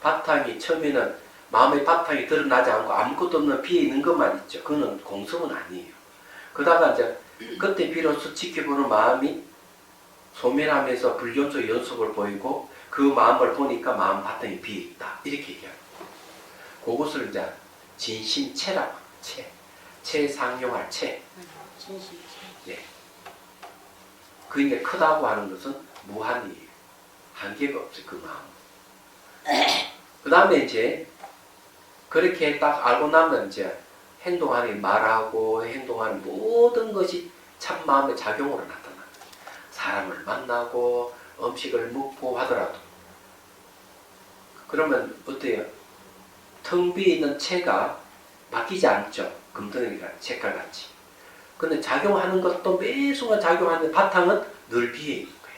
바탕이 처음에는 마음의 바탕이 드러나지 않고 아무것도 없는 비어 있는 것만 있죠. 그거는 공성은 아니에요. 그러다가 이제 그때 비로소 지켜보는 마음이 소멸하면서 불견소 연속을 보이고 그 마음을 보니까 마음 바탕이 비어 있다. 이렇게 얘기합니다. 그것을 이제 진심체라고 체상용할 체. 네. 그게 크다고 하는 것은 무한이에요. 한계가 없어요. 그 마음. 그 다음에 이제 그렇게 딱 알고 나면 이제 행동하는 말하고 행동하는 모든 것이 참 마음의 작용으로 나타납니다. 사람을 만나고 음식을 먹고 하더라도 그러면 어때요? 텅 비어 있는 채가 바뀌지 않죠. 금덩이가 색깔같이. 근데 작용하는 것도 매 순간 작용하는 바탕은 늘 비어 있는 거야.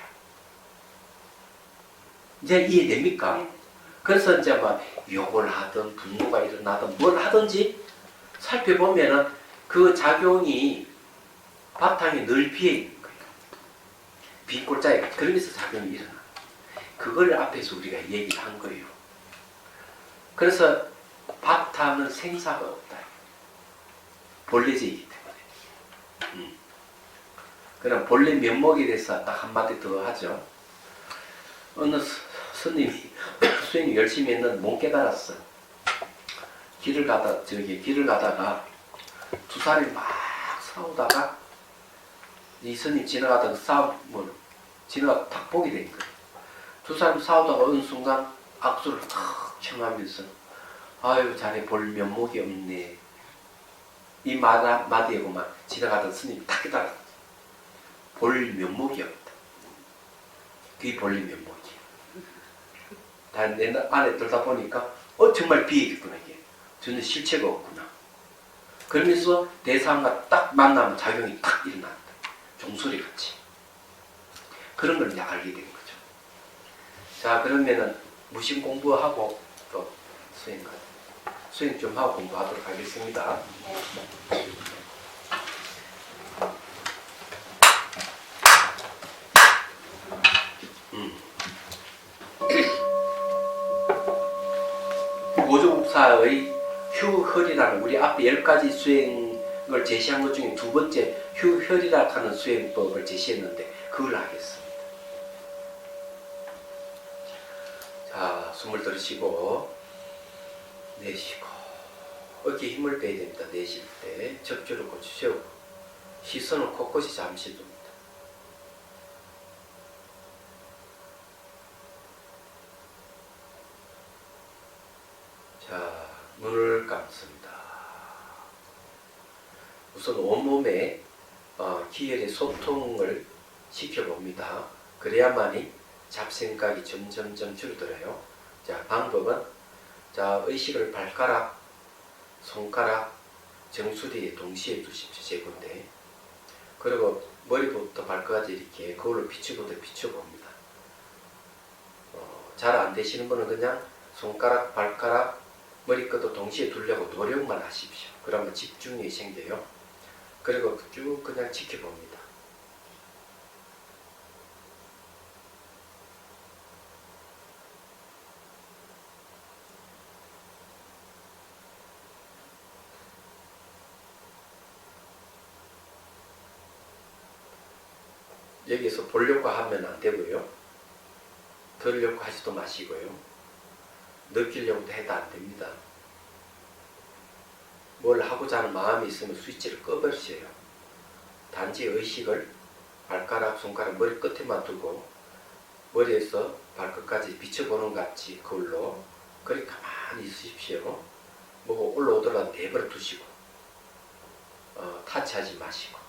이제 이해됩니까? 네. 그래서 이제 막 욕을 하든 분노가 일어나든 뭘 하든지 살펴보면은 그 작용이 바탕이 늘 비어 있는 거예요. 빈 골짜기가 그러면서 작용이 일어나. 그걸 앞에서 우리가 얘기를 한 거예요. 그래서 바탕은 생사가 없다. 본래제이기 때문에. 그럼 본래 면목에 대해서 딱 한마디 더 하죠. 어느 스님이 수행 열심히 했는데 못 깨달았어. 길을 가다가 두 사람이 막 싸우다가 이 스님 지나가다가 싸움을 지나가다 탁 보게 된 거예요. 두 사람 싸우다가 어느 순간 악수를 탁 청하면서 아유 자네 볼 면목이 없네. 이 마디에고만 지나가던 스님이 탁 깨달았어. 볼 면목이 없다. 그게 본래 면목이야. 내 안에 들다 보니까 정말 비어있구나 이게. 전혀 실체가 없구나. 그러면서 대상과 딱 만나면 작용이 딱 일어난다. 종소리 같이. 그런 걸 이제 알게 된 거죠. 자 그러면은 무심 공부하고 또 수행 좀 하고 공부하도록 하겠습니다. 고조국사의 휴혈이라는 우리 앞에 10가지 수행을 제시한 것 중에 두 번째 휴혈이라 하는 수행법을 제시했는데 그걸 하겠습니다. 자, 숨을 들으시고 내쉬고 어깨에 힘을 빼야 됩니다. 내쉴 때 적주를 고치 세우고 시선을 곳곳이 잠시 둡니다. 자, 눈을 감습니다. 우선 온몸에 기혈의 소통을 시켜봅니다. 그래야만이 잡생각이 점점점 줄어들어요. 자, 방법은 자 의식을 발가락, 손가락, 정수리에 동시에 두십시오. 세 군데. 그리고 머리부터 발끝까지 이렇게 거울로 비춰봅니다. 잘 안 되시는 분은 그냥 손가락, 발가락, 머리끝도 동시에 두려고 노력만 하십시오. 그러면 집중력이 생겨요. 그리고 쭉 그냥 지켜봅니다. 여기서 보려고 하면 안 되고요. 들으려고 하지도 마시고요. 느끼려고도 해도 안 됩니다. 뭘 하고자 하는 마음이 있으면 스위치를 꺼버리세요. 단지 의식을 발가락, 손가락, 머리 끝에만 두고 머리에서 발끝까지 비춰보는 것 같이 그걸로 그렇게 가만히 있으십시오. 뭐 올라오더라도 내버려 두시고 타치하지 마시고.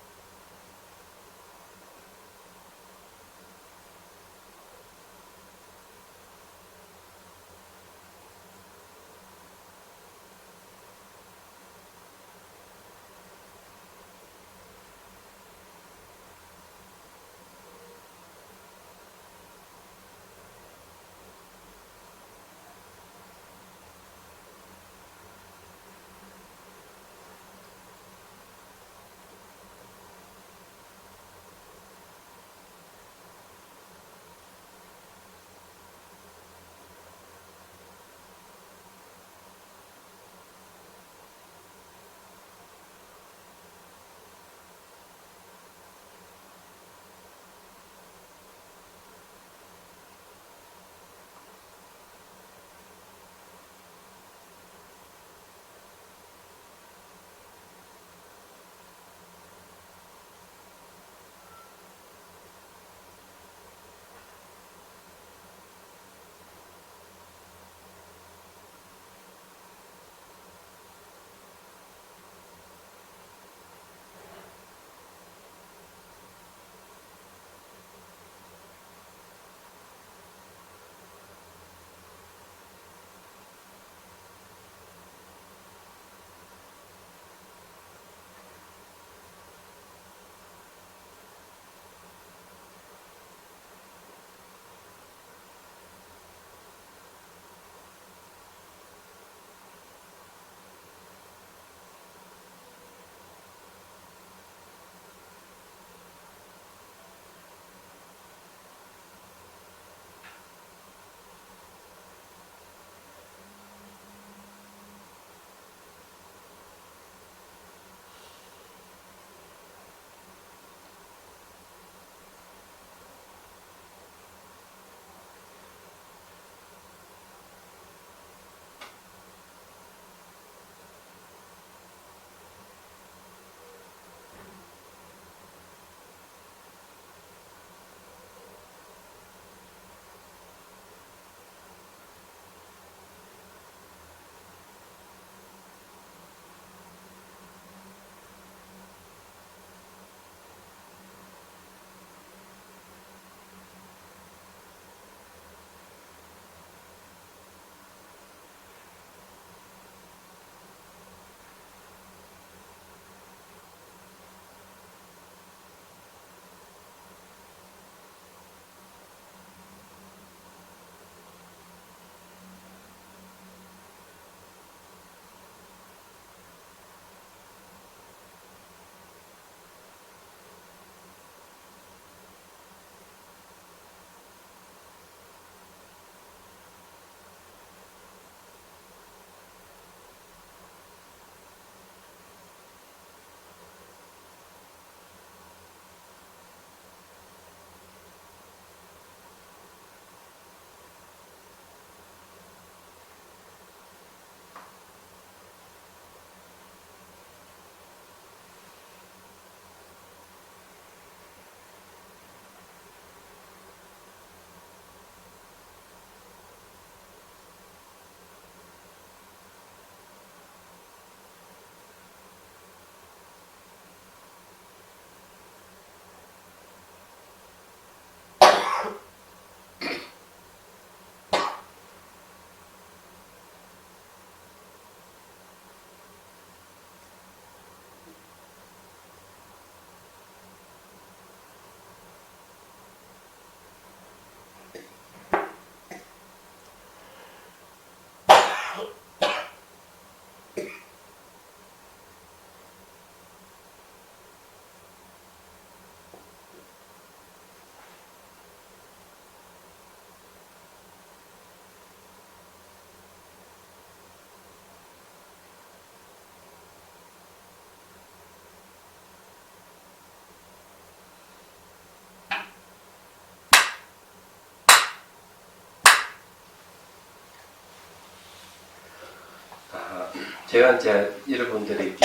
제가 이제 여러분들에게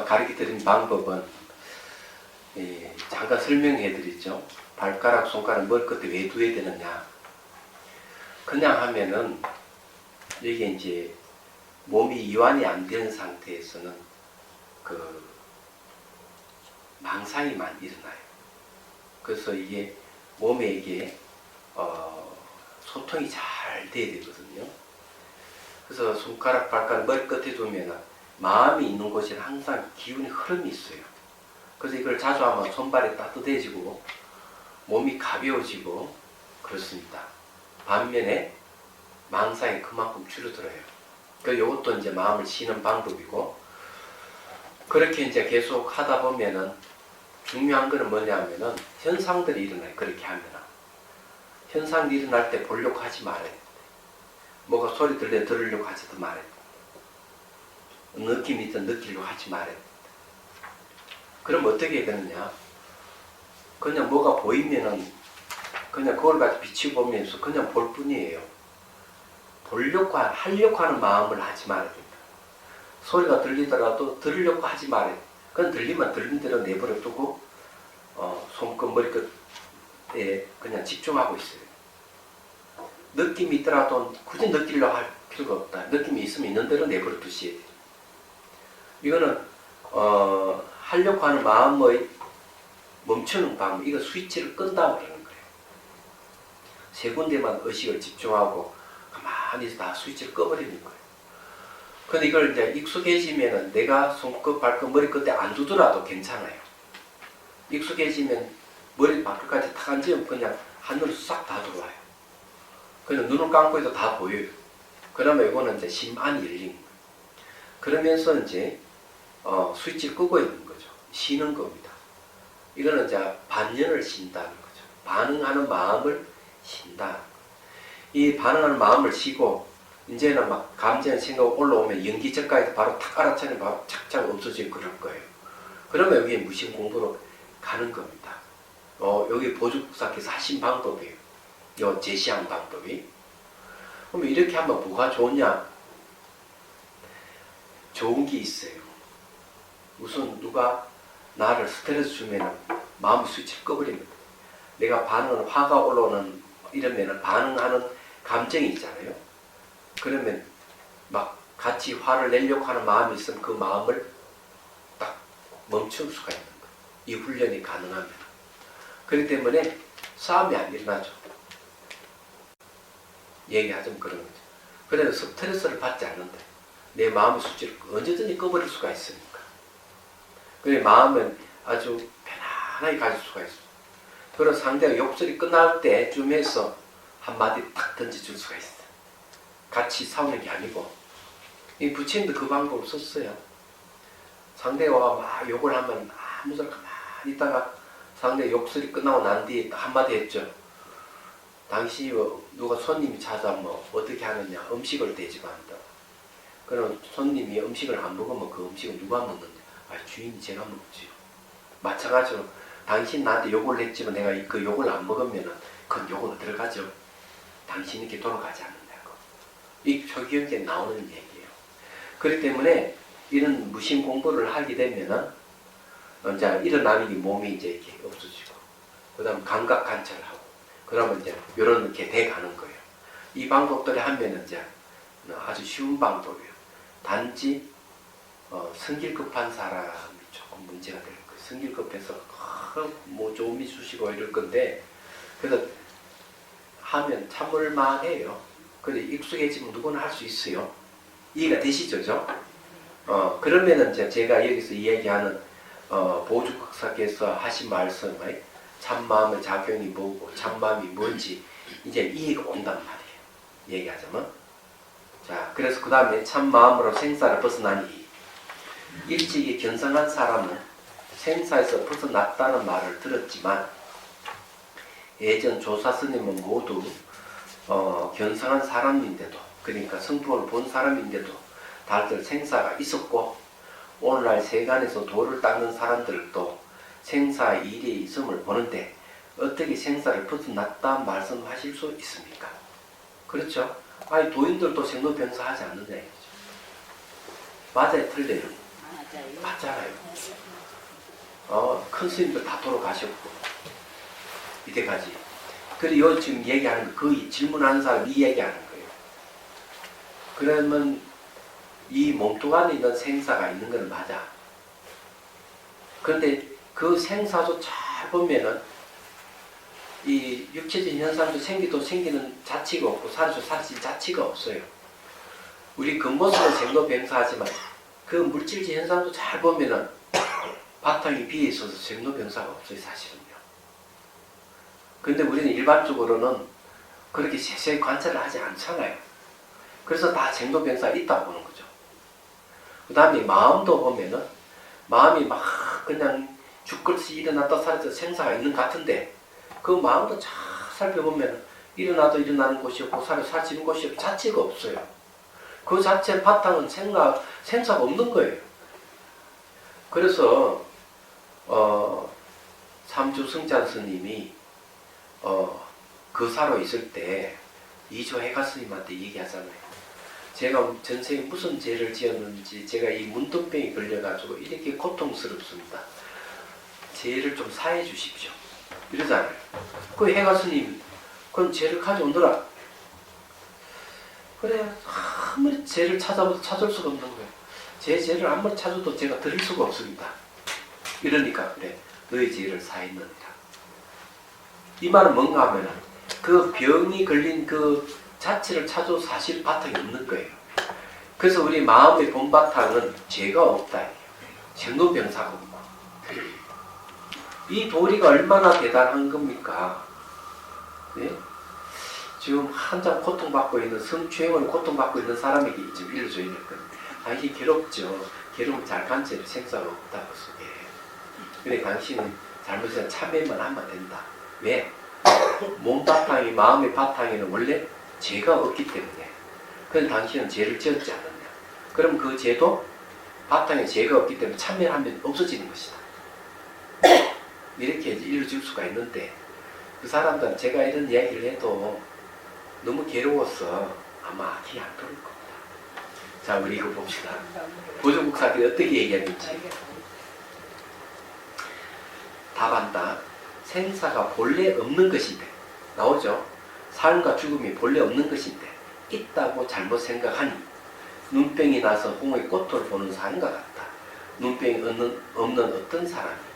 가르쳐 드린 방법은 잠깐 설명해 드리죠. 발가락, 손가락 머리 끝에 왜 두어야 되느냐. 그냥 하면은 이게 이제 몸이 이완이 안 되는 상태에서는 그 망상이 많이 일어나요. 그래서 이게 몸에 이게 소통이 잘 돼야 되거든요. 그래서 손가락, 발가락, 머리끝에 두면 마음이 있는 곳에는 항상 기운의 흐름이 있어요. 그래서 이걸 자주 하면 손발이 따뜻해지고 몸이 가벼워지고 그렇습니다. 반면에 망상이 그만큼 줄어들어요. 이것도 이제 마음을 쉬는 방법이고, 그렇게 이제 계속 하다 보면은 중요한 거는 뭐냐면은 현상들이 일어나요. 그렇게 하면은 현상이 일어날 때 보려고 하지 말아요. 뭐가 소리 들으려고 하지도 말아요. 느낌이 있든 느끼려고 하지 말아요. 그럼 어떻게 해야 되느냐? 그냥 뭐가 보이면은 그냥 그걸 가지고 비치고 보면서 그냥 볼 뿐이에요. 하려고 하는 마음을 하지 말아야 됩니다. 소리가 들리더라도 들으려고 하지 말아요. 그건 들리면 들린 대로 내버려 두고 손끝, 머리끝에 그냥 집중하고 있어요. 느낌이 있더라도 굳이 느끼려고 할 필요가 없다. 느낌이 있으면 있는 대로 내버려 두셔야 돼요. 이거는 하려고 하는 마음의 멈추는 방법, 이거 스위치를 끈다고 그러는 거예요. 세 군데만 의식을 집중하고 가만히 다 스위치를 꺼버리는 거예요. 근데 이걸 이제 익숙해지면은 내가 손끝, 발끝, 머리끝에 안 두더라도 괜찮아요. 익숙해지면 머리, 발끝까지 탁 앉으면 그냥 하늘로 싹 다 들어와요. 그냥 눈을 감고 해도 다 보여요. 그러면 이거는 이제 심안이 열린 거예요. 그러면서 이제 스위치를 끄고 있는 거죠. 쉬는 겁니다. 이거는 이제 반연을 쉰다는 거죠. 반응하는 마음을 쉰다. 이 반응하는 마음을 쉬고 이제는 막 감정, 생각 올라오면 연기적까지 바로 탁 알아차리면 바로 착착 없어지고 그럴 거예요. 그러면 여기 무심 공부로 가는 겁니다. 여기 보죽사께서 하신 방법이에요. 요 제시한 방법이. 그럼 이렇게 하면 뭐가 좋냐? 좋은 게 있어요. 우선 누가 나를 스트레스 주면 마음 스위치를 꺼버립니다. 내가 반응을 화가 올라오는 이러면 반응하는 감정이 있잖아요. 그러면 막 같이 화를 내려고 하는 마음이 있으면 그 마음을 딱 멈출 수가 있는 거예요. 이 훈련이 가능하면. 그렇기 때문에 싸움이 안 일어나죠. 얘기하자면 그런 거죠. 그래서 스트레스를 받지 않는데 내 마음의 수치를 언제든지 꺼버릴 수가 있으니까. 그래 마음은 아주 편안하게 가질 수가 있어요. 그래서 상대가 욕설이 끝날 때쯤 해서 한마디 탁 던져줄 수가 있어요. 같이 싸우는 게 아니고. 이 부처님도 그 방법을 썼어요. 상대가 막 욕을 하면 아무 소리 가만히 있다가 상대 욕설이 끝나고 난 뒤에 한마디 했죠. 당신이 누가 손님이 찾아오면 어떻게 하느냐? 음식을 대접한다. 그럼 손님이 음식을 안 먹으면 그 음식을 누가 먹느냐? 주인이 제가 먹지요. 마찬가지로 당신 나한테 욕을 했지만 내가 그 욕을 안 먹으면 그 욕은 들어가죠. 당신에게 돌아가지 않는다고. 이 초기경에 나오는 얘기예요. 그렇기 때문에 이런 무심 공부를 하게 되면은 이제 일어나는 게 몸이 이제 이렇게 없어지고, 그 다음 감각 관찰하고, 그러면 이제 이렇게 돼가는 거예요. 이 방법들을 하면 이제 아주 쉬운 방법이에요. 단지 성질급한 사람이 조금 문제가 될 거예요. 성질급해서 뭐 좀 이쑤시고 이럴 건데, 그래서 하면 참을만 해요. 근데 익숙해지면 누구나 할 수 있어요. 이해가 되시죠? 그러면은 이제 제가 여기서 이야기하는 보죽박사께서 하신 말씀의 참마음의 작용이 뭐고 참마음이 뭔지 이제 이해가 온단 말이에요. 얘기하자면. 자, 그래서 그 다음에 참마음으로 생사를 벗어나니, 일찍이 견성한 사람은 생사에서 벗어났다는 말을 들었지만 예전 조사 스님은 모두 견성한 사람인데도, 그러니까 성품을 본 사람인데도 다들 생사가 있었고, 오늘날 세간에서 도를 닦는 사람들도 생사 일이 있음을 보는데 어떻게 생사를 벗어났다 말씀하실 수 있습니까? 그렇죠? 아니 도인들도 생로병사 하지 않는다 이거죠. 맞아요, 틀려요? 맞잖아요. 큰 스님들 다 돌아가셨고 이때까지. 그리고 지금 얘기하는 그 질문하는 사람 이 얘기하는 거예요. 그러면 이 몸뚱 안에 있는 생사가 있는 건 맞아. 그런데 그 생사도 잘 보면은 이 육체적인 현상도 생기도 생기는 자치가 없고 사라져 사라질 자치가 없어요. 우리 겉모습은 생로병사하지만 그 물질적 현상도 잘 보면은 바탕이 비어 있어서 생로병사가 없어요, 사실은요. 근데 우리는 일반적으로는 그렇게 세세히 관찰을 하지 않잖아요. 그래서 다 생로병사가 있다고 보는 거죠. 그 다음에 마음도 보면은 마음이 막 그냥 죽글씨 일어났다 사라져 생사가 있는 것 같은데 그 마음도 잘 살펴보면 일어나도 일어나는 곳이 없고 사라지는 곳이 없고 자체가 없어요. 그 자체 바탕은 생사가 없는 거예요. 그래서 삼주 승찬 스님이 거사로 있을 때 이조 해가 스님한테 얘기하잖아요. 제가 전생에 무슨 죄를 지었는지 제가 이 문득병이 걸려가지고 이렇게 고통스럽습니다. 죄를 좀 사해 주십시오. 이러잖아요. 그 해가 스님 그럼 죄를 가져오너라. 그래 아무리 죄를 찾아봐도 찾을 수가 없는 거예요. 제 죄를 아무리 찾아도 제가 드릴 수가 없습니다. 이러니까 그래 너의 죄를 사했느니라. 이 말은 뭔가 하면은 그 병이 걸린 그 자체를 찾아도 사실 바탕이 없는 거예요. 그래서 우리 마음의 본바탕은 죄가 없다. 생로병사가 없고. 이 도리가 얼마나 대단한 겁니까? 네? 지금 한참 고통받고 있는 성추행을 고통받고 있는 사람에게 지금 일러줘야 될 거예요. 당신이 괴롭죠. 괴로움 잘 간채로 생사가 없다고 속에. 그래 당신은 잘못해서 참회만 하면 된다. 왜? 몸 바탕이 마음의 바탕에는 원래 죄가 없기 때문에. 그래서 당신은 죄를 지었지 않느냐. 그럼 그 죄도 바탕에 죄가 없기 때문에 참회하면 없어지는 것이다. 이렇게 일러줄 수가 있는데 그 사람들은 제가 이런 이야기를 해도 너무 괴로워서 아마 악이 안 들어올 겁니다. 자, 우리 이거 봅시다. 보조국사들이 어떻게 얘기하는지. 답한다. 생사가 본래 없는 것인데 나오죠. 삶과 죽음이 본래 없는 것인데 있다고 잘못 생각하니 눈병이 나서 홍의 꽃을 보는 사람과 같다. 눈병이 없는 어떤 사람이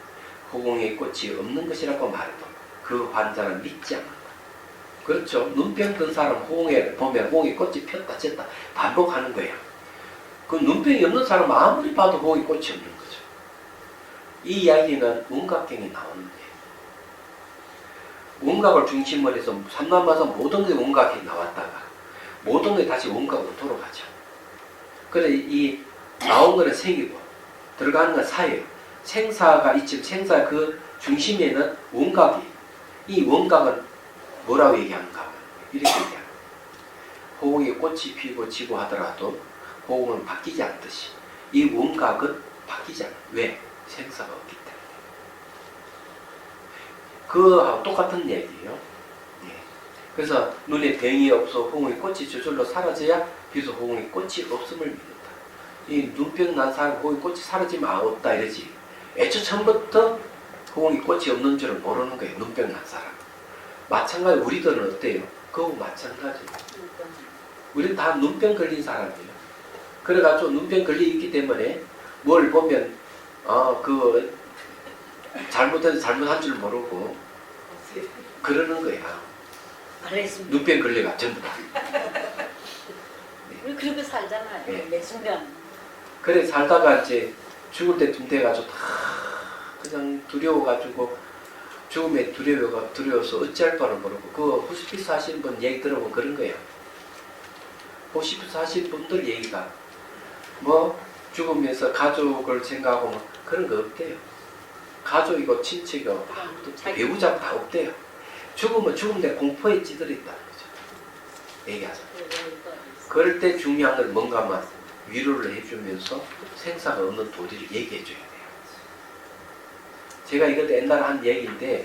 호공의 꽃이 없는 것이라고 말해도 그 환자는 믿지 않는다. 그렇죠. 눈병 든 사람 호공에 보면 호공의 꽃이 폈다 졌다 반복하는 거예요. 그 눈병이 없는 사람은 아무리 봐도 호공의 꽃이 없는 거죠. 이 이야기는 원각경이 나오는 거예요. 원각을 중심으로 해서 삼남마서 모든 게 원각이 나왔다가 모든 게 다시 원각으로 돌아가죠. 그래서 이 나온 거는 생이고 들어가는 건 사예요. 생사가 있지만 생사 그 중심에는 원각이 이 원각은 뭐라고 얘기하는가 이렇게 얘기합니다. 호공이 꽃이 피고 지고 하더라도 호공은 바뀌지 않듯이 이 원각은 바뀌지 않아요. 왜? 생사가 없기 때문에. 그하고 똑같은 얘기예요. 예. 그래서 눈에 병이 없어 호공의 꽃이 저절로 사라져야 비로소 호공의 꽃이 없음을 믿는다. 이 눈병 난 사람 호공의 꽃이 사라지면 없다 이러지. 애초 처음부터 호공의 꽃이 없는 줄은 모르는 거예요. 눈병 난 사람. 마찬가지 우리들은 어때요? 그거 마찬가지예요. 우리는 다 눈병 걸린 사람이에요. 그래가지고 눈병 걸려 있기 때문에 뭘 보면 그 잘못해서 잘못한 줄 모르고 그러는 거야. 눈병 걸려가 전부 다. 우리 그렇게 살잖아요. 네. 매 순간. 그래 살다가 이제 죽을 때쯤 돼가지고 다 그냥 두려워가지고 죽음에 두려워서 어찌할 바를 모르고 그 호스피스 하시는 분 얘기 들어보면 그런 거예요. 호스피스 하시는 분들 얘기가 뭐 죽으면서 가족을 생각하고 뭐 그런 거 없대요. 가족이고 친척이고 배우자고 다 없대요. 죽으면 죽음에 공포에 찌들었다는 거죠. 얘기하죠. 그럴 때 중요한 건 뭔가 하면 위로를 해주면서 생사가 없는 도리를 얘기해줘야 돼요. 제가 이것도 옛날에 한 얘기인데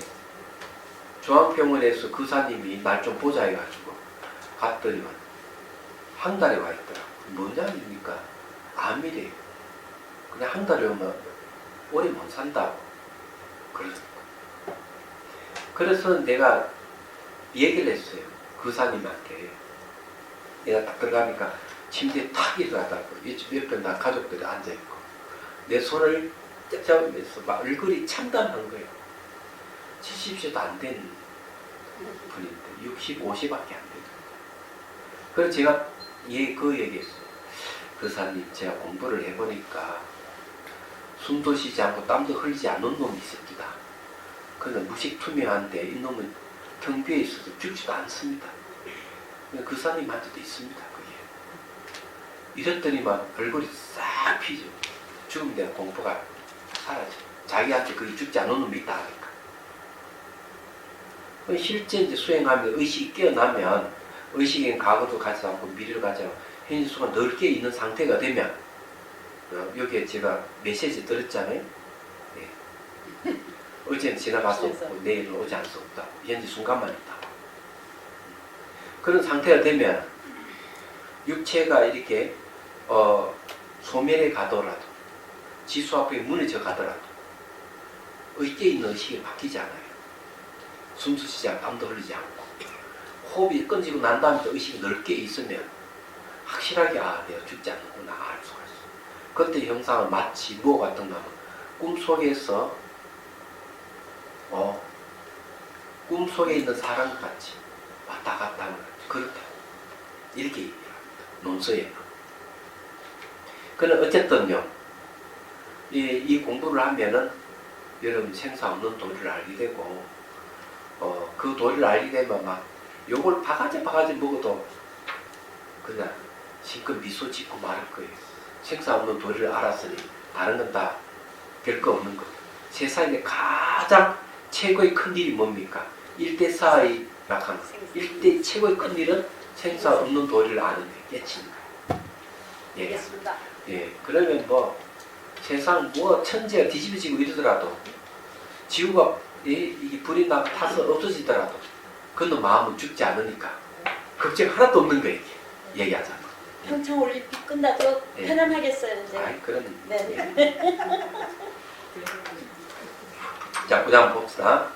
중앙병원에서 의사님이 날 좀 보자 해가지고 갔더니 한 달에 와 있더라고. 뭐냐 입니까? 암이래요. 그냥 한 달에 오면 오래 못 산다고 그러더라고. 그래서 내가 얘기를 했어요. 의사님한테. 내가 딱 들어가니까 침대에 탁 일어나다고 이쪽 옆에 나 가족들이 앉아있고 내 손을 쫙 잡으면서 막 얼굴이 참담한 거예요. 70세도 안 된 분인데 60, 50밖에 안 되는. 그래서 제가 그 얘기했어요. 그 사님 제가 공부를 해보니까 숨도 쉬지 않고 땀도 흘리지 않는 놈이 있습니다. 그는 무식투명한데 이 놈은 경비에 있어서 죽지도 않습니다. 그 사님한테도 있습니다. 그게. 이랬더니만 얼굴이 싹 피죠. 죽음에 대한 공포가 사라져. 자기한테 거기 죽지 않은 놈이 있다 하니까. 실제 이제 수행하면 의식이 깨어나면 의식엔 과거도 가지 않고 미래를 가지 않고 현재 순간 넓게 있는 상태가 되면 여기에 제가 메시지 들었잖아요. 네. 어제는 지나갈 수 없고 내일은 오지 않을 수 없다. 현재 순간만 있다. 그런 상태가 되면 육체가 이렇게 소멸해 가더라도 지수 앞에 무너져 가더라도 의께 있는 의식이 바뀌지 않아요. 숨도 쉬지 않고 땀도 흘리지 않고 호흡이 끊지고 난 다음에 의식이 넓게 있으면 확실하게 내가 죽지 않는구나 알 수가 있어요. 그때 형상은 마치 무엇 같은가 하면 꿈속에서 꿈속에 있는 사람 같이 왔다 갔다 하는 거죠. 그렇다. 이렇게 얘기합니다. 논서에는. 그는 어쨌든요. 이 공부를 하면은 여러분 생사 없는 도리를 알게 되고 그 도리를 알게 되면 막 요걸 바가지 먹어도 그냥 심껏 미소 짓고 말할 거예요. 생사 없는 도리를 알았으니 다른 건 다 별거 없는 거. 세상에 가장 최고의 큰 일이 뭡니까? 1대4의 약한 1대 최고의 큰 일은 생사 없는 도리를 아는 게 깨치는 거예요. 예. 예. 그러면 뭐 세상 뭐 천지가 뒤집어지고 이러더라도 지구가 이 불이 타서 없어지더라도 그건 마음은 죽지 않으니까 걱정 하나도 없는 거예요. 얘기하자면. 평창 올림픽 끝나도 예. 편안하겠어요 이제. 아이 그런. 네. 자, 그 다음 봅시다.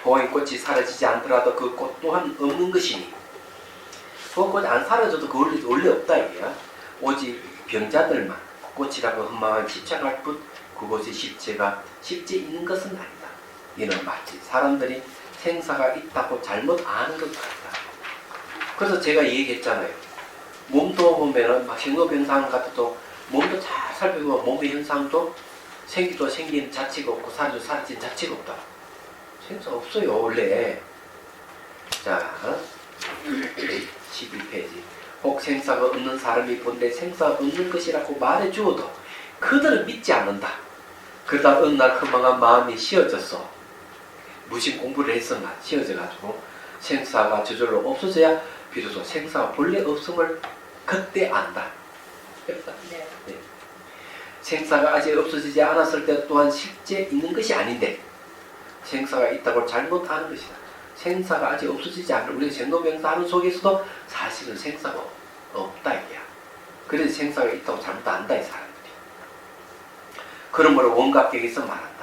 호의 꽃이 사라지지 않더라도 그 꽃 또한 없는 것이니 그 꽃이 안 사라져도 그 원래 없다 이게야. 오직 병자들만 꽃이라고 흠망하게 집착할 뿐 그곳에 실제 있는 것은 아니다. 이는 마치 사람들이 생사가 있다고 잘못 아는 것 같다. 그래서 제가 얘기했잖아요. 몸도 보면은 막 생로병상 같아도 몸도 잘 살펴보면 몸의 현상도 생기도 생긴 자체가 없고 사라진 자체가 없다. 생사 없어요 원래. 자 11페이지. 혹 생사가 없는 사람이 본데 생사 없는 것이라고 말해주어도 그들은 믿지 않는다. 그러다 어느 날 허망한 마음이 씌어졌어. 무심 공부를 했었나 씌어져가지고 생사가 저절로 없어져야 비로소 생사가 본래 없음을 그때 안다. 네. 네. 생사가 아직 없어지지 않았을 때 또한 실제 있는 것이 아닌데 생사가 있다고 잘못 아는 것이다. 생사가 아직 없어지지 않은 우리가 생로병사하는 속에서도 사실은 생사가 없다 이게야. 그래서 생사가 있다고 잘못 안다 이 사람들이. 그러므로 온갖 격에서 말한다.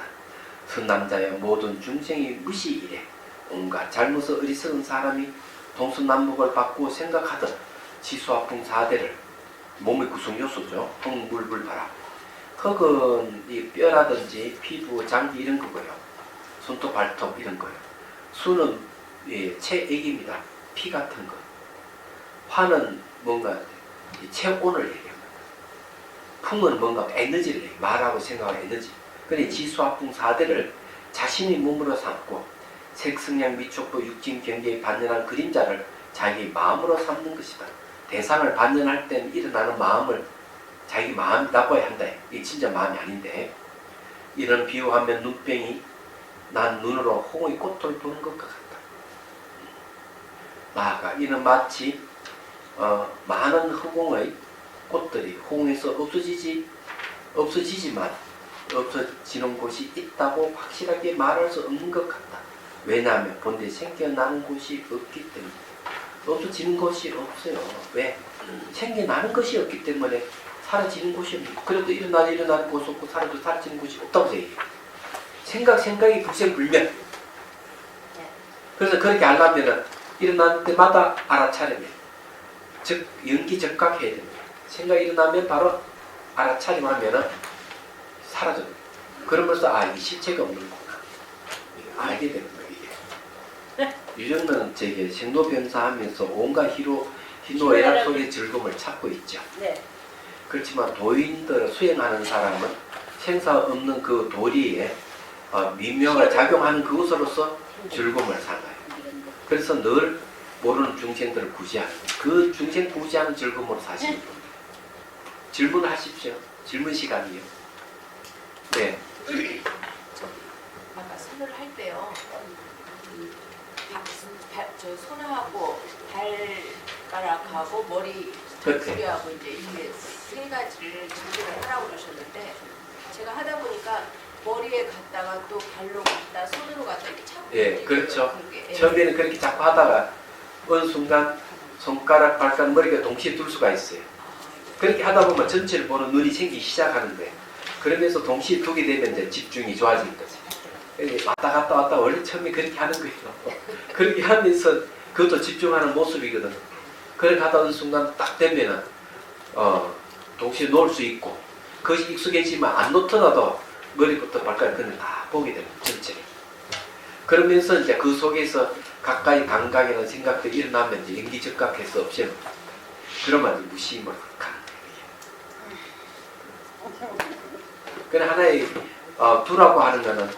선남자여 모든 중생이 무시이래. 온갖 잘못을 어리석은 사람이 동서남북을 바꾸어 생각하듯 지수화풍 4대를 몸의 구성 요소죠. 흙, 물, 불, 바람. 흙은 이 뼈라든지 피부, 장기 이런 거고요. 손톱, 발톱 이런 거예요. 수는 체액입니다. 피 같은 거. 화는 뭔가 체온을 얘기합니다. 풍은 뭔가 에너지를 얘기해요. 말하고 생각하는 에너지. 그래 지수화풍 4대를 자신의 몸으로 삼고 색성량 미촉부 육진 경계에 반연한 그림자를 자기 마음으로 삼는 것이다. 대상을 반연할 때는 일어나는 마음을 자기 마음이라고 해야 한다. 이게 진짜 마음이 아닌데 이런 비유하면 눈병이 난 눈으로 홍의 꽃을 보는 것 같다. 나아가 이는 마치 많은 허공의 꽃들이 홍에서 없어지지만 없어지는 곳이 있다고 확실하게 말할 수 없는 것 같다. 왜냐하면 본래 생겨나는 곳이 없기 때문에. 없어지는 것이 없어요. 왜? 생겨나는 것이 없기 때문에 사라지는 곳이 없고 그래도 일어나는 곳이 없고 사라지는 곳이 없다고 얘기해요. 생각이 불생불멸. 그래서 그렇게 하려면 일어날 때마다 알아차리면 즉 연기적각해야 됩니다. 생각이 일어나면 바로 알아차림하면은 사라져요. 그러면서 아, 이게 실체가 없는구나. 알게 되는 거예요, 이게. 유정은 제게 생로병사하면서 온갖 희노애락 속의 즐거움을 찾고 있죠. 네. 그렇지만 도인들 수행하는 사람은 생사 없는 그 도리에 미명을 작용하는 그것으로서 즐거움을 살아요. 그래서 늘 모르는 중생들을 구제하는 그 중생 구제하는 즐거움으로 사시는 겁니다. 질문하십시오. 질문 시간이요. 네. 아까 손을 할 때요. 저 손하고 발가락하고 머리 끝에. 부리하고 이제 이게 세 가지를 준비를 하라고 그러셨는데 제가 하다 보니까 머리에 갔다가 또 발로 갔다 손으로 갔다 이렇게 자꾸 예, 그렇죠. 그렇게, 예. 처음에는 그렇게 자꾸 하다가 어느 순간 손가락, 발가락, 머리가 동시에 둘 수가 있어요. 그렇게 하다 보면 전체를 보는 눈이 생기기 시작하는데 그러면서 동시에 두게 되면 이제 집중이 좋아지는 거지. 왔다 갔다 왔다 원래 처음에 그렇게 하는 거예요. 그렇게 하면서 그것도 집중하는 모습이거든. 그렇게 하다 어느 순간 딱 되면은 동시에 놓을 수 있고 그것이 익숙해지면 안 놓더라도 머리부터 발가락 그냥 다 보게 되는 전체를. 그러면서 이제 그 속에서 가까이 감각이나 생각들이 일어나면 이제 연기적각해서 없애는 겁니다. 그러면 이제 무심을 가는 거예요. 그런 하나의 두라고 하는 거는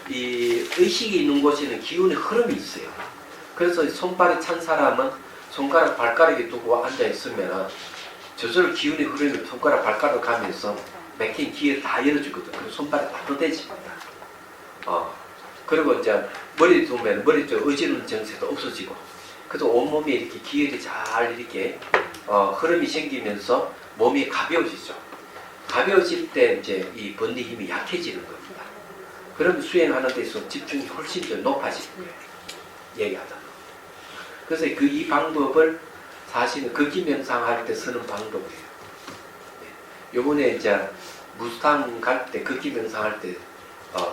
이 의식이 있는 곳에는 기운의 흐름이 있어요. 그래서 손발이 찬 사람은 손가락 발가락에 두고 앉아 있으면 저절로 기운의 흐름이 손가락 발가락 가면서 맥힌 기회를 다 열어주거든. 그래서 손발이 따뜻해집니다. 그리고 이제 머리 두면 머리 쪽 어지러운 증세도 없어지고, 그래서 온몸에 이렇게 기혈이 잘 이렇게 흐름이 생기면서 몸이 가벼워지죠. 가벼워질 때 이제 이 번뇌 힘이 약해지는 겁니다. 그럼 수행하는 데서 집중이 훨씬 더 높아지는 거예요. 얘기하다. 그래서 이 방법을 사실은 극기명상할 때 쓰는 방법이에요. 요번에 이제 무스탕 갈 때 극기명상할 때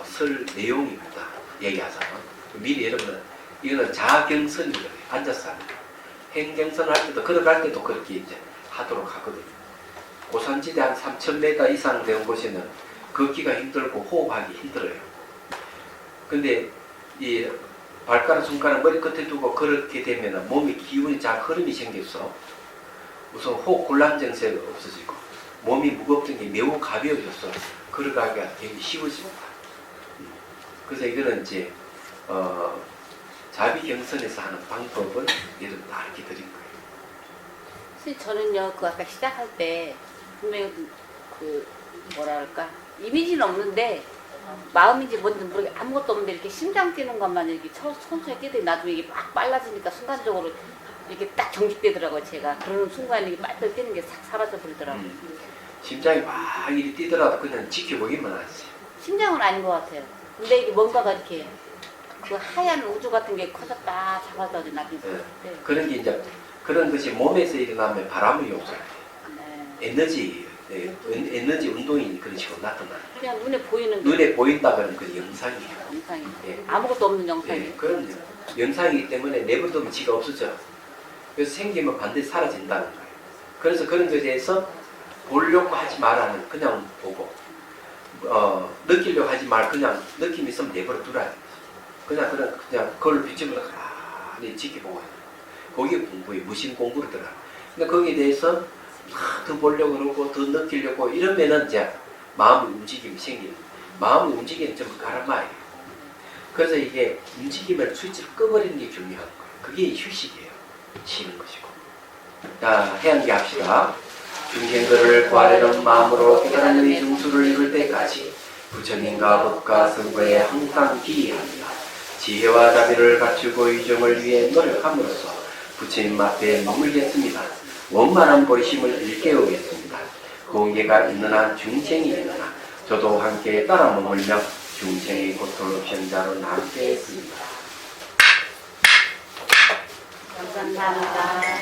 쓸 내용입니다. 얘기하자면 미리 여러분은 이거는 자경선이거든요. 앉아서 하는 거예요. 행경선 할 때도 걸어갈 때도 그렇게 이제 하도록 하거든요. 고산지대 한 3,000m 이상 되는 곳에는 걷기가 힘들고 호흡하기 힘들어요. 근데 이 발가락, 손가락 머리 끝에 두고 그렇게 되면 몸에 기운이 잘 흐름이 생겨서 우선 호흡 곤란 증세가 없어지고 몸이 무겁던 게 매우 가벼워져서 걸어가기가 되게 쉬워집니다. 그래서 이거는 이제 자비경선에서 하는 방법을 여러분 다 알게 드린 거예요. 사실 저는요, 그 아까 시작할 때 분명히 그 뭐랄까 이미지는 없는데 마음인지 뭔지 모르게 아무것도 없는데 이렇게 심장 뛰는 것만 이렇게 천천히 뛰더니 나중에 이게 막 빨라지니까 순간적으로 이렇게 딱 경직되더라고요. 제가 그러는 순간에 이게 빨리 뛰는 게 싹 사라져 버리더라고요. 심장이 막 이리 뛰더라도 그냥 지켜보기만 하지. 심장은 아닌 것 같아요. 근데 이게 뭔가가 이렇게 그 하얀 우주 같은 게 커졌다 작아졌다 나중에 네. 그런 게 이제 그런 것이 몸에서 일어나면 바람의 요소예요. 네. 에너지, 에너지 운동이 그런 식으로 나타나요. 그냥 눈에 보이는 게 눈에 보인다 그러면 그 영상이에요. 영상이 예. 아무것도 없는 영상이. 예, 그럼요. 영상이기 때문에 내버려두면 지가 없어져. 그래서 생기면 반드시 사라진다는 거예요. 그래서 그런 것에 대해서 보려고 하지 말라는 그냥 보고 느끼려고 하지 말 그냥 느낌이 있으면 내버려두라. 그냥 그걸 비춰보고 가만히 지켜보고 해요. 거기에 공부에 무심 공부를 들어가. 근데 거기에 대해서 더 보려고 그러고 더 느끼려고 이러면은 이제 마음의 움직임이 생기는. 마음의 움직임은 전부 가라마예요. 그래서 이게 움직임을 스위치를 꺼버리는 게 중요한 거예요. 그게 휴식이에요. 쉬는 것이고. 자, 해양기 합시다. 중생들을 구하려는 마음으로 깨달은 이 중수를 이룰 때까지 부처님과 법과 선거에 항상 기이합니다. 지혜와 자비를 갖추고 유정을 위해 노력함으로써 부처님 앞에 머물겠습니다. 원만한 보리심을 일깨우겠습니다. 공개가 있는 한 중생이 있느나 저도 함께 따라 머물며 중생의 고통을 없앤 자로 남게 했습니다. 감사합니다.